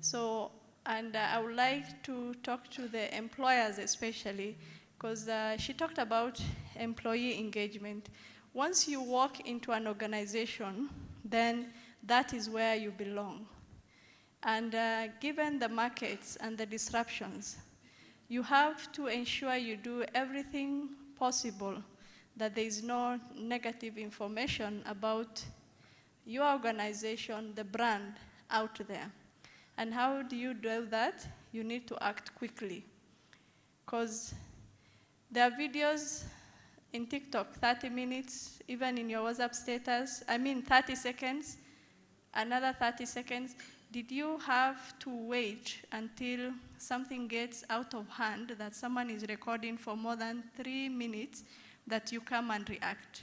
So, and I would like to talk to the employers especially, because she talked about employee engagement. Once you walk into an organization, then that is where you belong. And given the markets and the disruptions, you have to ensure you do everything possible that there is no negative information about your organization, the brand out there. And how do you do that? You need to act quickly. Because there are videos in TikTok, 30 minutes, even in your WhatsApp status, 30 seconds, another 30 seconds. Did you have to wait until something gets out of hand, that someone is recording for more than 3 minutes, that you come and react?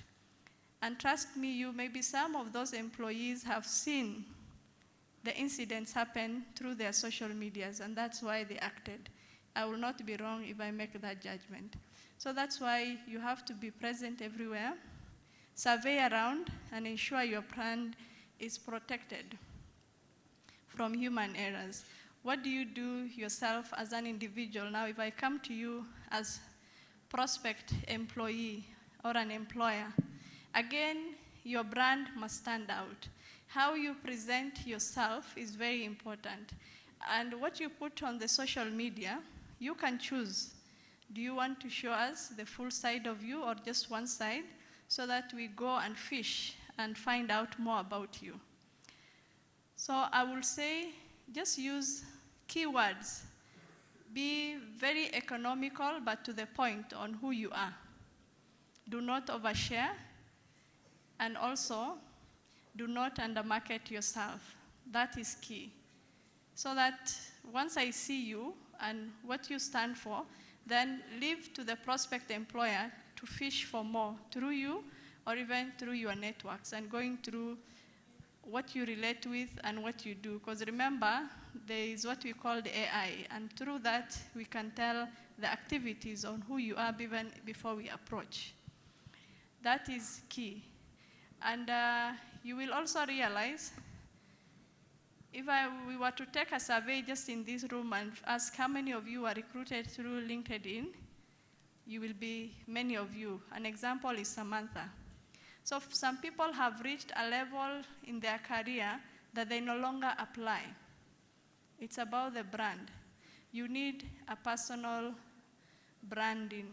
And trust me, maybe some of those employees have seen the incidents happen through their social medias, and that's why they acted. I will not be wrong if I make that judgment. So that's why you have to be present everywhere, survey around, and ensure your brand is protected from human errors. What do you do yourself as an individual? Now, if I come to you as prospect employee or an employer, again, your brand must stand out. How you present yourself is very important. And what you put on the social media, you can choose. Do you want to show us the full side of you or just one side, so that we go and fish and find out more about you? So I will say, just use keywords. Be very economical, but to the point on who you are. Do not overshare. And also, do not undermarket yourself. That is key. So that once I see you and what you stand for, then leave to the prospect employer to fish for more through you or even through your networks and going through what you relate with and what you do. Because remember, there is what we call the AI, and through that, we can tell the activities on who you are even before we approach. That is key. And you will also realize, if we were to take a survey just in this room and ask how many of you are recruited through LinkedIn, you will be many of you. An example is Samantha. So some people have reached a level in their career that they no longer apply. It's about the brand. You need a personal branding.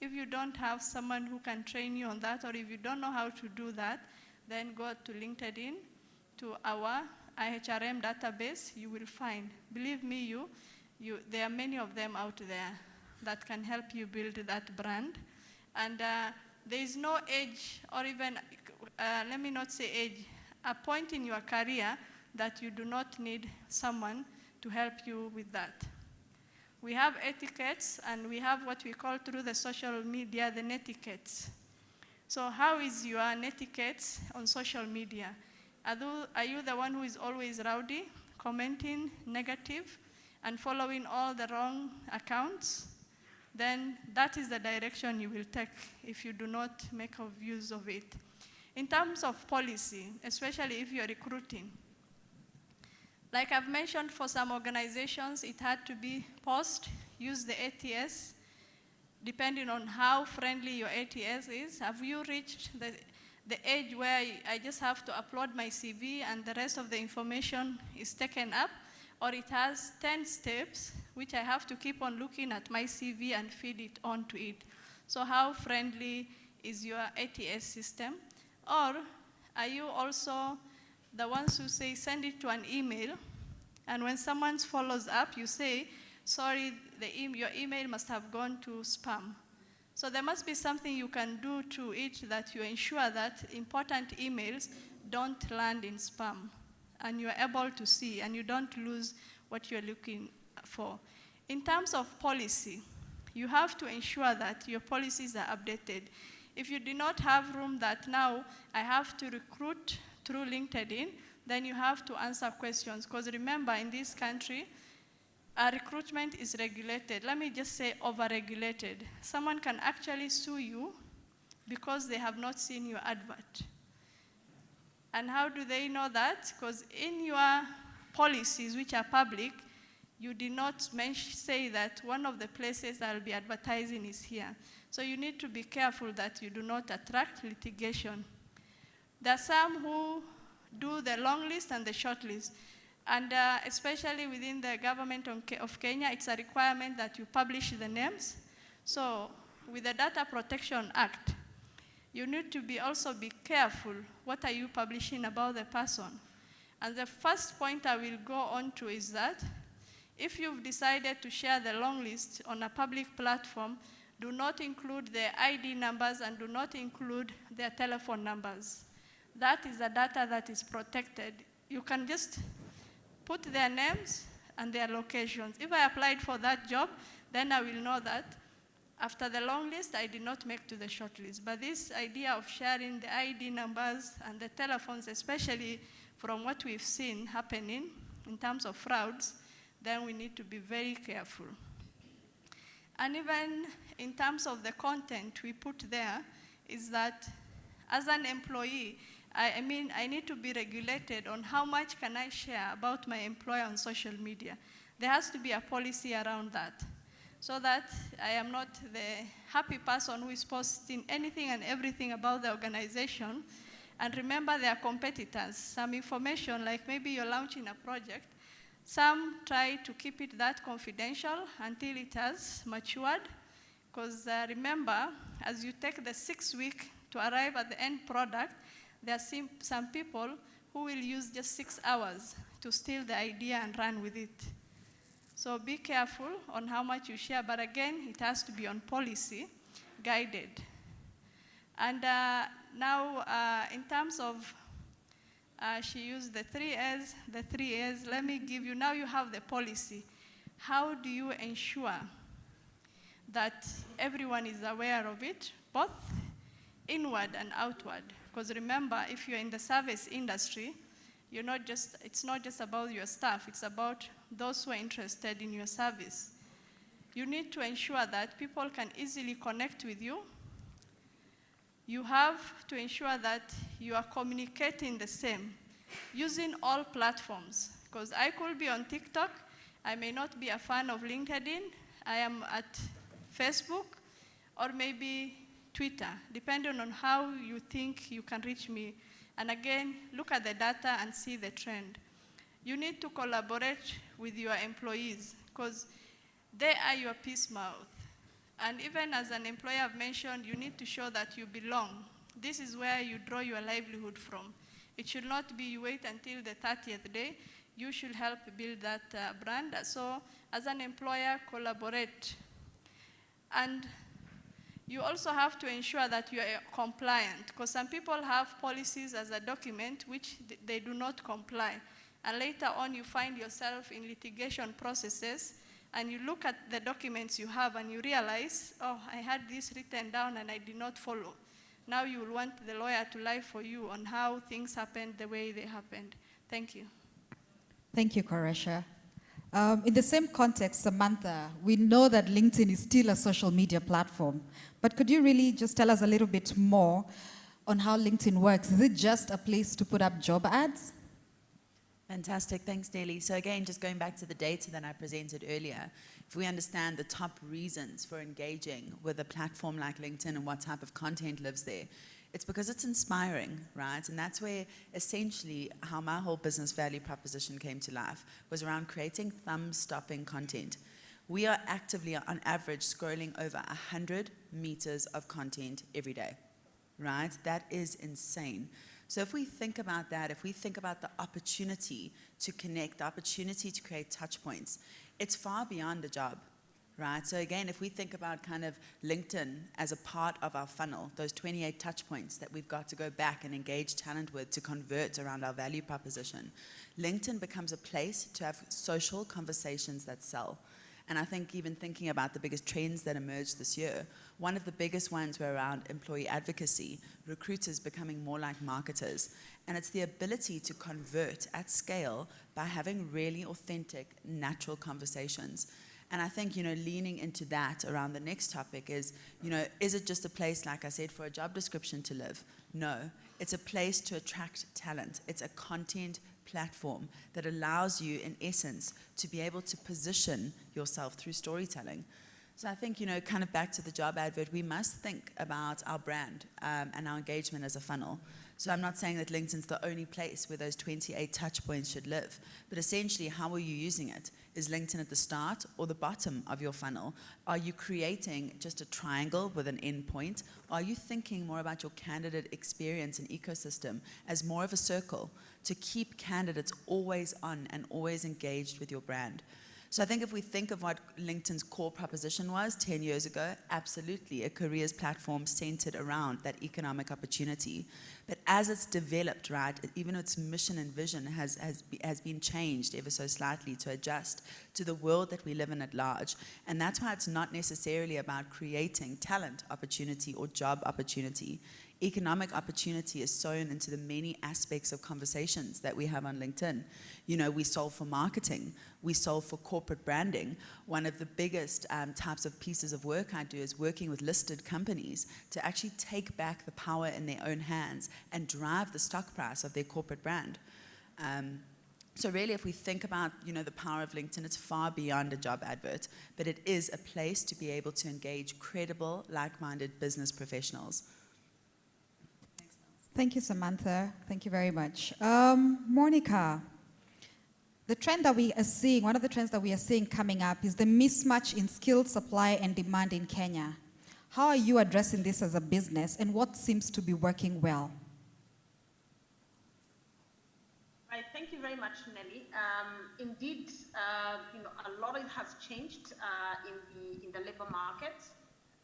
If you don't have someone who can train you on that, or if you don't know how to do that, then go to LinkedIn, to our IHRM database, you will find. Believe me, there are many of them out there that can help you build that brand. And there is no age, or even, let me not say age, a point in your career that you do not need someone to help you with that. We have etiquettes, and we have what we call through the social media, the netiquettes. So how is your netiquettes on social media? Are you the one who is always rowdy, commenting negative, and following all the wrong accounts? Then that is the direction you will take if you do not make use of it. In terms of policy, especially if you're recruiting, like I've mentioned, for some organizations, it had to be post, use the ATS, depending on how friendly your ATS is. Have you reached the age where I just have to upload my CV and the rest of the information is taken up? Or it has 10 steps, which I have to keep on looking at my CV and feed it onto it. So how friendly is your ATS system? Or are you also the ones who say, send it to an email, and when someone follows up, you say, sorry, your email must have gone to spam. So there must be something you can do to it that you ensure that important emails don't land in spam, and you're able to see, and you don't lose what you're looking for. In terms of policy, you have to ensure that your policies are updated. If you do not have room that now I have to recruit through LinkedIn, then you have to answer questions. Because remember, in this country, recruitment is regulated. Let me just say over-regulated. Someone can actually sue you because they have not seen your advert. And how do they know that? Because in your policies, which are public, you did not say that one of the places I'll be advertising is here. So you need to be careful that you do not attract litigation. There are some who do the long list and the short list. And especially within the government of Kenya, it's a requirement that you publish the names. So with the Data Protection Act, you need to also be careful. What are you publishing about the person? And the first point I will go on to is that if you've decided to share the long list on a public platform, do not include their ID numbers and do not include their telephone numbers. That is the data that is protected. You can just put their names and their locations. If I applied for that job, then I will know that after the long list, I did not make to the short list. But this idea of sharing the ID numbers and the telephones, especially from what we've seen happening in terms of frauds, then we need to be very careful. And even in terms of the content we put there, is that as an employee, I need to be regulated on how much can I share about my employer on social media. There has to be a policy around that, so that I am not the happy person who is posting anything and everything about the organization. And remember, there are competitors. Some information, like maybe you're launching a project, some try to keep it that confidential until it has matured. Because remember, as you take the 6 weeks to arrive at the end product, there are some people who will use just 6 hours to steal the idea and run with it. So be careful on how much you share, but again, it has to be on policy, guided. And now, in terms of She used the 3 A's, the 3 A's. Let me give you, now you have the policy. How do you ensure that everyone is aware of it, both inward and outward? Because remember, if you're in the service industry, it's not just about your staff, it's about those who are interested in your service. You need to ensure that people can easily connect with you. You have to ensure that you are communicating the same, using all platforms. Because I could be on TikTok, I may not be a fan of LinkedIn, I am at Facebook, or maybe Twitter, depending on how you think you can reach me. And again, look at the data and see the trend. You need to collaborate with your employees, because they are your peace mouth. And even as an employer, I've mentioned, you need to show that you belong. This is where you draw your livelihood from. It should not be you wait until the 30th day. You should help build that brand. So as an employer, collaborate. And you also have to ensure that you are compliant, because some people have policies as a document which they do not comply. And later on, you find yourself in litigation processes, and you look at the documents you have and you realize, oh, I had this written down and I did not follow. Now you will want the lawyer to lie for you on how things happened the way they happened. Thank you. Thank you, Koresha. In the same context, Samantha, we know that LinkedIn is still a social media platform, but could you really just tell us a little bit more on how LinkedIn works? Is it just a place to put up job ads? Fantastic, thanks Nelly. So again, just going back to the data that I presented earlier, if we understand the top reasons for engaging with a platform like LinkedIn and what type of content lives there, it's because it's inspiring, right? And that's where essentially how my whole business value proposition came to life, was around creating thumb-stopping content. We are actively, on average, scrolling over 100 meters of content every day, right? That is insane. So if we think about that, if we think about the opportunity to connect, the opportunity to create touch points, it's far beyond a job, right? So again, if we think about kind of LinkedIn as a part of our funnel, those 28 touch points that we've got to go back and engage talent with to convert around our value proposition, LinkedIn becomes a place to have social conversations that sell. And I think even thinking about the biggest trends that emerged this year, one of the biggest ones were around employee advocacy, recruiters becoming more like marketers. And it's the ability to convert at scale by having really authentic, natural conversations. And I think, leaning into that around the next topic is, is it just a place, like I said, for a job description to live? No, it's a place to attract talent. It's a content platform that allows you, in essence, to be able to position yourself through storytelling. So I think, kind of back to the job advert, we must think about our brand and our engagement as a funnel. So I'm not saying that LinkedIn's the only place where those 28 touch points should live, but essentially, how are you using it? Is LinkedIn at the start or the bottom of your funnel? Are you creating just a triangle with an end point? Are you thinking more about your candidate experience and ecosystem as more of a circle to keep candidates always on and always engaged with your brand? So I think if we think of what LinkedIn's core proposition was 10 years ago, absolutely, a careers platform centered around that economic opportunity. But as it's developed, right, even its mission and vision has been changed ever so slightly to adjust to the world that we live in at large. And that's why it's not necessarily about creating talent opportunity or job opportunity. Economic opportunity is sewn into the many aspects of conversations that we have on LinkedIn. We solve for marketing. We solve for corporate branding. One of the biggest types of pieces of work I do is working with listed companies to actually take back the power in their own hands and drive the stock price of their corporate brand. So really, if we think about, the power of LinkedIn, it's far beyond a job advert, but it is a place to be able to engage credible, like-minded business professionals. Thank you, Samantha. Thank you very much. Monica, the trend that we are seeing, one of the trends that we are seeing coming up is the mismatch in skilled supply and demand in Kenya. How are you addressing this as a business, and what seems to be working well? Right, thank you very much, Nelly. Indeed, a lot has changed in the labor market.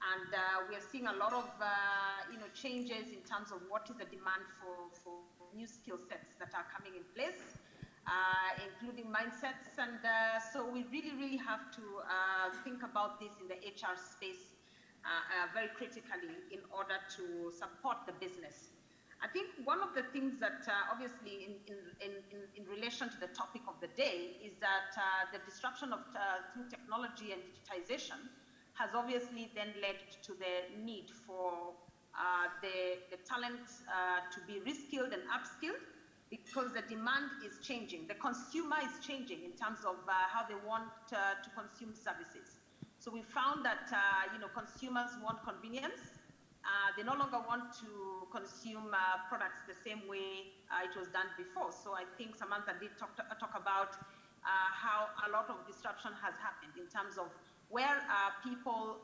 And we are seeing a lot of changes in terms of what is the demand for new skill sets that are coming in place, including mindsets. And so we really, really have to think about this in the HR space very critically in order to support the business. I think one of the things that obviously in relation to the topic of the day is that the disruption of through technology and digitization has obviously then led to the need for the talent to be reskilled and upskilled, because the demand is changing. The consumer is changing in terms of how they want to consume services. So we found that consumers want convenience. They no longer want to consume products the same way it was done before. So I think Samantha did talk about how a lot of disruption has happened in terms of where people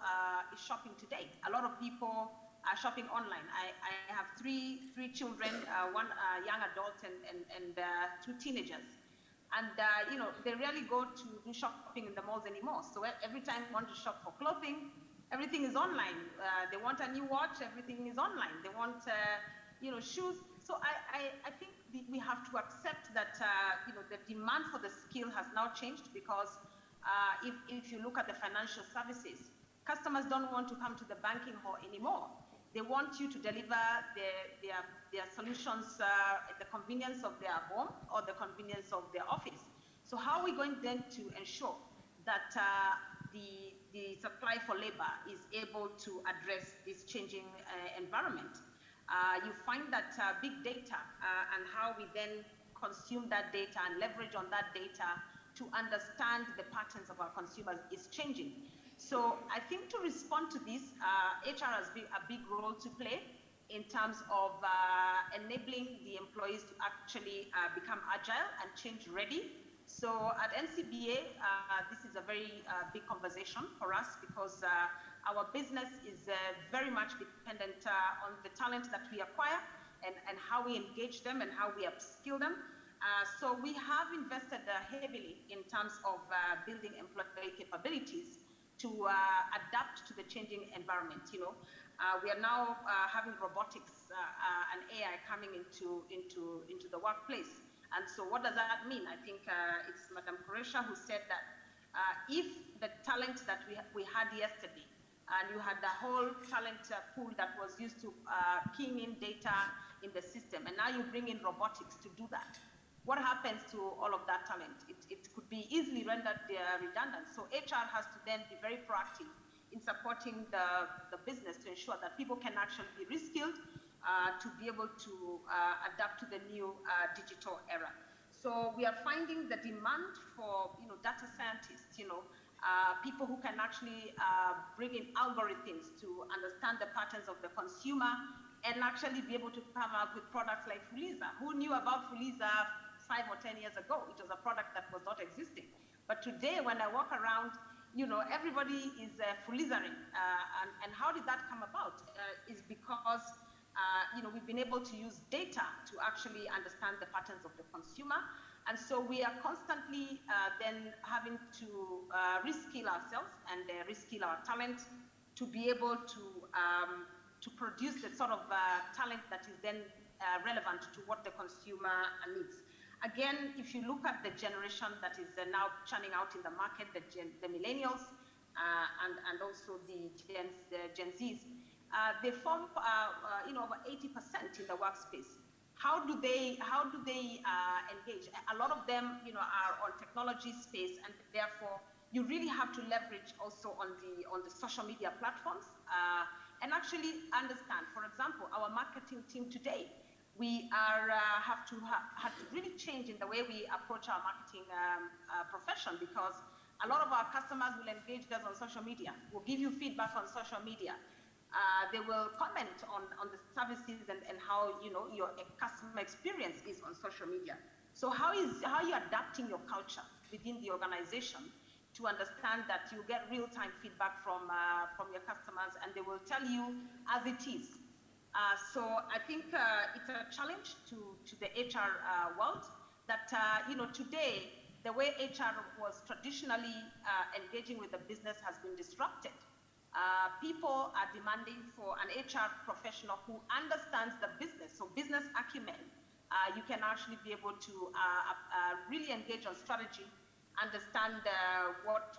is shopping today. A lot of people are shopping online. I have three children, one young adult and two teenagers. And they rarely go to do shopping in the malls anymore. So every time they want to shop for clothing, everything is online. They want a new watch, everything is online. They want shoes. So I think we have to accept that the demand for the skill has now changed, because if you look at the financial services, customers don't want to come to the banking hall anymore. They want you to deliver their solutions at the convenience of their home or the convenience of their office. So how are we going then to ensure that the supply for labor is able to address this changing environment? You find that big data and how we then consume that data and leverage on that data to understand the patterns of our consumers is changing. So I think to respond to this, HR has a big role to play in terms of enabling the employees to actually become agile and change ready. So at Ncba, this is a very big conversation for us, because our business is very much dependent on the talent that we acquire and how we engage them and how we upskill them. So we have invested heavily in terms of building employee capabilities to adapt to the changing environment. We are now having robotics and AI coming into the workplace. And so what does that mean? I think it's Madam Koresha who said that if the talent that we had yesterday, and you had the whole talent pool that was used to keying in data in the system, and now you bring in robotics to do that, what happens to all of that talent? It could be easily rendered redundant. So HR has to then be very proactive in supporting the business to ensure that people can actually be reskilled to be able to adapt to the new digital era. So we are finding the demand for data scientists, people who can actually bring in algorithms to understand the patterns of the consumer and actually be able to come up with products like Fuliza. Who knew about Fuliza 5 or 10 years ago? It was a product that was not existing. But today, when I walk around, everybody is Fulizering. And how did that come about? Is because we've been able to use data to actually understand the patterns of the consumer. And so we are constantly then having to reskill ourselves and reskill our talent to be able to produce the sort of talent that is then relevant to what the consumer needs. Again, if you look at the generation that is now churning out in the market, the millennials and also the Gen Zs, they form over 80% in the workspace. How do they engage? A lot of them are on technology space, and therefore you really have to leverage also on the social media platforms and actually understand. For example, our marketing team today, we have to really change in the way we approach our marketing profession, because a lot of our customers will engage us on social media, will give you feedback on social media. They will comment on the services and how your customer experience is on social media. So how are you adapting your culture within the organization to understand that you get real-time feedback from your customers, and they will tell you as it is. So I think it's a challenge to the HR world that today the way HR was traditionally engaging with the business has been disrupted. People are demanding for an HR professional who understands the business, so business acumen, you can actually be able to really engage on strategy, understand what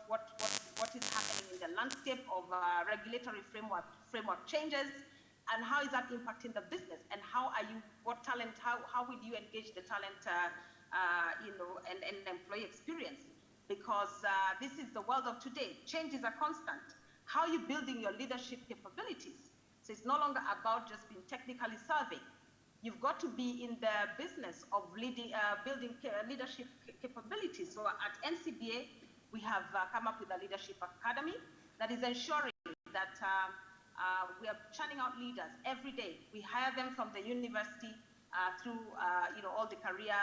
is happening in the landscape of regulatory framework changes, and how is that impacting the business, and how will you engage the talent, and employee experience, because this is the world of today. Change is a constant. How are you building your leadership capabilities? So it's no longer about just being technically savvy. You've got to be in the business of building leadership capabilities. So at Ncba, we have come up with a leadership academy that is ensuring that we are churning out leaders every day. We hire them from the university through all the career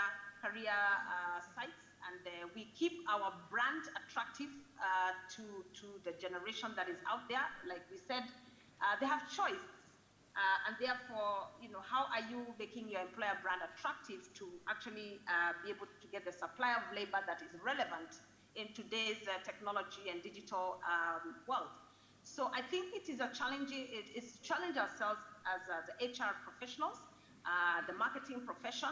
sites, and we keep our brand attractive to the generation that is out there. Like we said, they have choice. And therefore, how are you making your employer brand attractive to actually be able to get the supply of labor that is relevant in today's technology and digital world? So I think it is it's to challenge ourselves as the HR professionals, the marketing profession,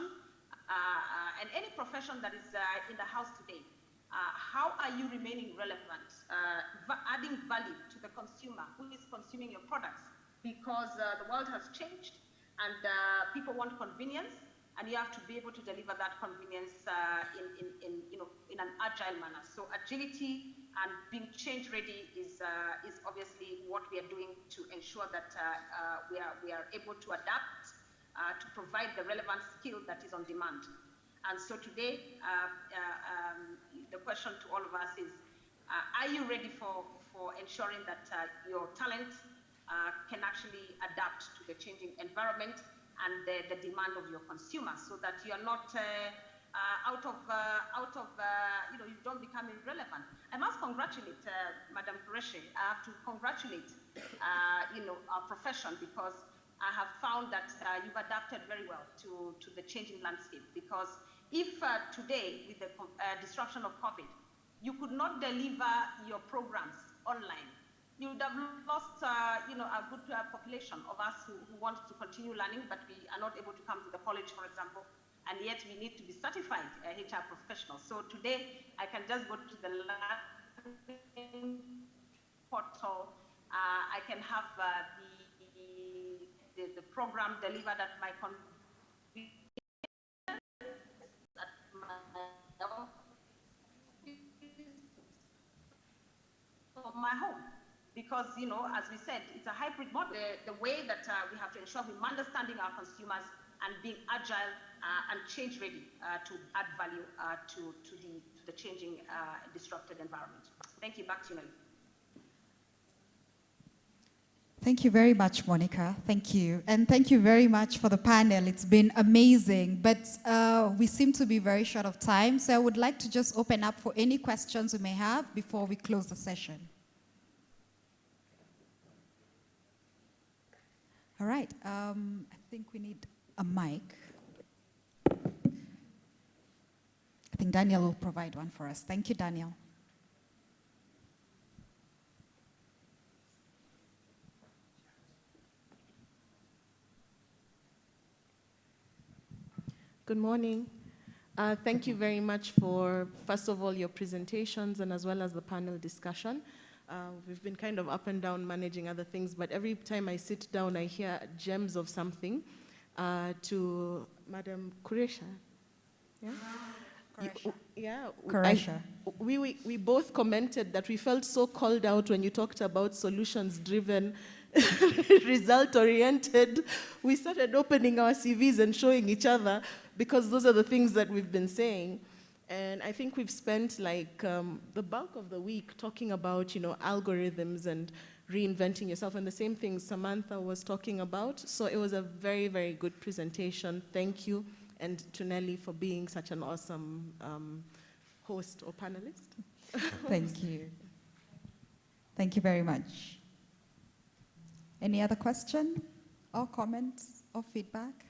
and any profession that is in the house today. How are you remaining relevant, adding value to the consumer who is consuming your products? Because the world has changed, and people want convenience, and you have to be able to deliver that convenience in an agile manner. So agility and being change ready is obviously what we are doing to ensure that we are able to adapt to provide the relevant skill that is on demand. And so today, the question to all of us is, are you ready for ensuring that your talent can actually adapt to the changing environment and the demand of your consumers, so that you are not you don't become irrelevant. I must congratulate Madam Qureshi. I have to congratulate our profession, because I have found that you've adapted very well to the changing landscape. Because if today, with the disruption of COVID, you could not deliver your programs online, you would have lost a good population of us who want to continue learning, but we are not able to come to the college, for example, and yet we need to be certified HR professionals. So today, I can just go to the learning portal. I can have the program delivered at my convenience, at my home. Because, as we said, it's a hybrid model. The way that we have to ensure we're understanding our consumers and being agile and change ready to add value to the changing, disrupted environment. Thank you. Back to you, Nelly. Thank you very much, Monica. Thank you. And thank you very much for the panel. It's been amazing, but we seem to be very short of time. So I would like to just open up for any questions we may have before we close the session. All right, I think we need a mic. I think Daniel will provide one for us. Thank you, Daniel. Good morning. Thank you very much for, first of all, your presentations and as well as the panel discussion. We've been kind of up and down managing other things, but every time I sit down, I hear gems of something. To Madam Qureshi. Yeah? Qureshi. We both commented that we felt so called out when you talked about solutions-driven, result-oriented. We started opening our CVs and showing each other, because those are the things that we've been saying. And I think we've spent like the bulk of the week talking about, algorithms and reinventing yourself, and the same things Samantha was talking about. So it was a very, very good presentation. Thank you. And to Nelly for being such an awesome host or panelist. Thank you. Thank you very much. Any other question or comments or feedback?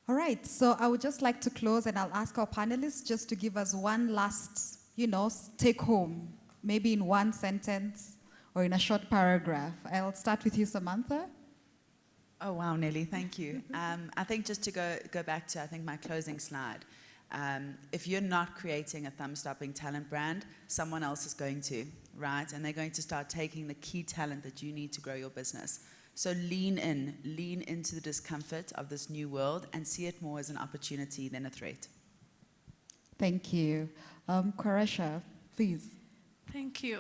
All right, so I would just like to close, and I'll ask our panelists just to give us one last, take home, maybe in one sentence or in a short paragraph. I'll start with you, Samantha. Oh, wow, Nelly, thank you. I think just to go back to, I think, my closing slide, if you're not creating a thumb-stopping talent brand, someone else is going to, right? And they're going to start taking the key talent that you need to grow your business. So lean into the discomfort of this new world and see it more as an opportunity than a threat. Thank you. Koresha, please. Thank you.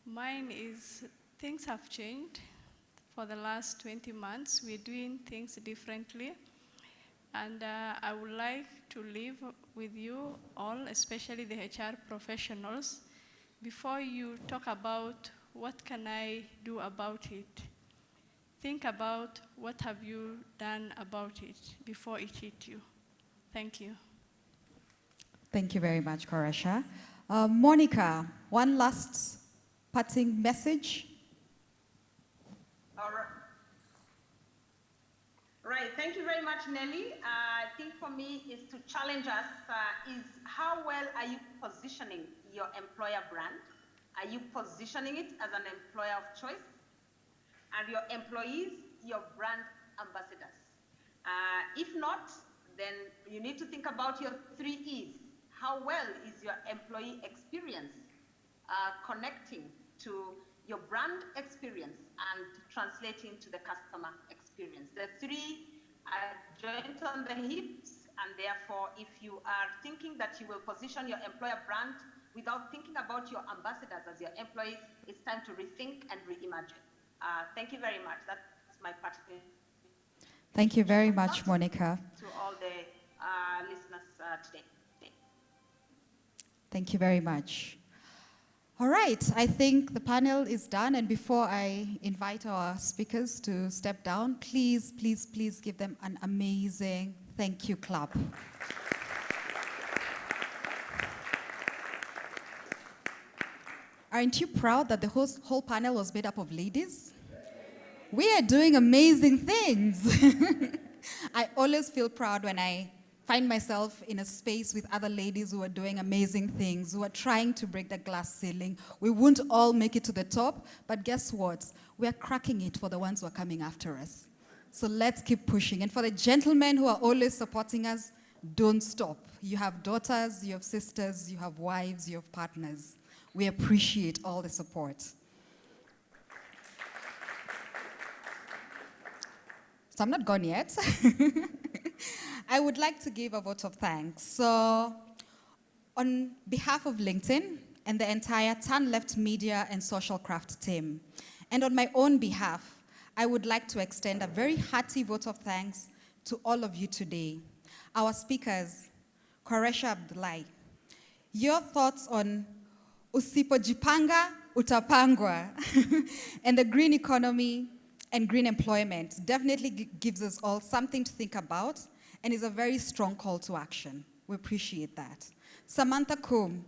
Mine is, things have changed. For the last 20 months, we're doing things differently. And I would like to leave with you all, especially the HR professionals, before you talk about what can I do about it, think about what have you done about it before it hit you. Thank you. Thank you very much, Koresha. Monica, one last parting message. All right. Right, thank you very much, Nelly. I think for me is to challenge us is how well are you positioning your employer brand? Are you positioning it as an employer of choice? Are your employees your brand ambassadors? If not, then you need to think about your 3 E's. How well is your employee experience connecting to your brand experience and translating to the customer experience? The 3 are joint on the hips, and therefore, if you are thinking that you will position your employer brand without thinking about your ambassadors as your employees, it's time to rethink and reimagine. Thank you very much. That's my participation. Thank you very much, Monica. To all the listeners today. Thank you very much. All right, I think the panel is done, and before I invite our speakers to step down, please, please, please give them an amazing thank you clap. Aren't you proud that the whole panel was made up of ladies? We are doing amazing things. I always feel proud when I find myself in a space with other ladies who are doing amazing things, who are trying to break the glass ceiling. We won't all make it to the top, but guess what? We are cracking it for the ones who are coming after us. So let's keep pushing. And for the gentlemen who are always supporting us, don't stop. You have daughters, you have sisters, you have wives, you have partners. We appreciate all the support. So I'm not gone yet. I would like to give a vote of thanks. So on behalf of LinkedIn and the entire Turn Left Media and Social Craft team, and on my own behalf, I would like to extend a very hearty vote of thanks to all of you today. Our speakers, Koresha Abdullahi, your thoughts on usipojipanga utapangwa and the green economy and green employment definitely gives us all something to think about and is a very strong call to action. We appreciate that. Samantha Coombe,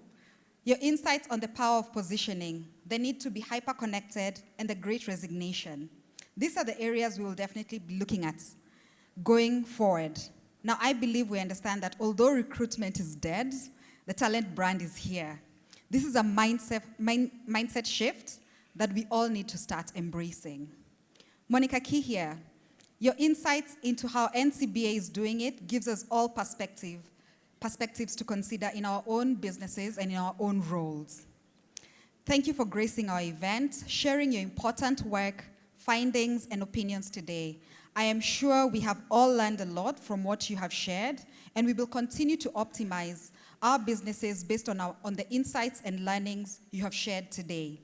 your insights on the power of positioning, the need to be hyper-connected, and the great resignation. These are the areas we will definitely be looking at going forward. Now, I believe we understand that although recruitment is dead, the talent brand is here. This is a mindset shift that we all need to start embracing. Monica Kihia, your insights into how Ncba is doing it gives us all perspectives to consider in our own businesses and in our own roles. Thank you for gracing our event, sharing your important work, findings, and opinions today. I am sure we have all learned a lot from what you have shared, and we will continue to optimize our businesses based on the insights and learnings you have shared today.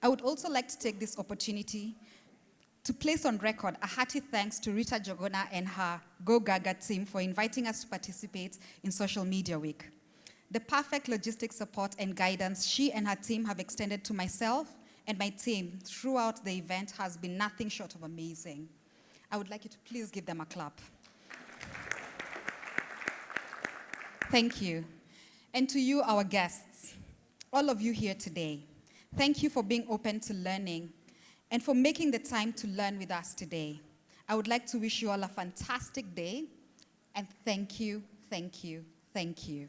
I would also like to take this opportunity to place on record a hearty thanks to Rita Jogona and her Go Gaga team for inviting us to participate in Social Media Week. The perfect logistic support and guidance she and her team have extended to myself and my team throughout the event has been nothing short of amazing. I would like you to please give them a clap. Thank you. And to you, our guests, all of you here today, thank you for being open to learning and for making the time to learn with us today. I would like to wish you all a fantastic day, and thank you, thank you, thank you.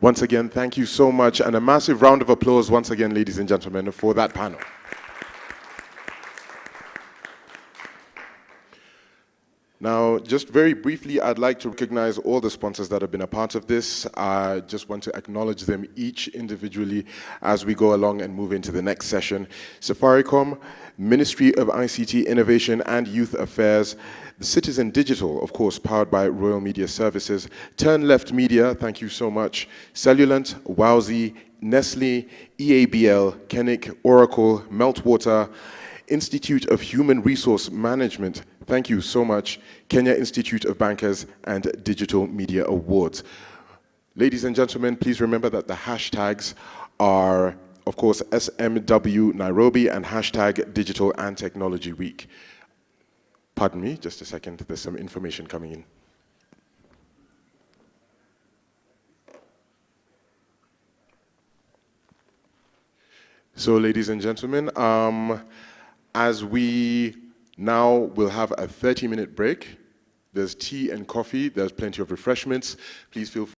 Once again, thank you so much, and a massive round of applause once again, ladies and gentlemen, for that panel. Now, just very briefly, I'd like to recognize all the sponsors that have been a part of this. I just want to acknowledge them each individually as we go along and move into the next session. Safaricom, Ministry of ICT Innovation and Youth Affairs, the Citizen Digital, of course, powered by Royal Media Services, Turn Left Media, thank you so much, Cellulant, Wowsy, Nestle, EABL, Kennick, Oracle, Meltwater, Institute of Human Resource Management, thank you so much, Kenya Institute of Bankers, and Digital Media Awards. Ladies and gentlemen, please remember that the hashtags are, of course, SMW Nairobi and hashtag Digital and Technology Week. Pardon me, just a second, there's some information coming in. So, ladies and gentlemen, as we now will have a 30-minute break, there's tea and coffee, there's plenty of refreshments. Please feel free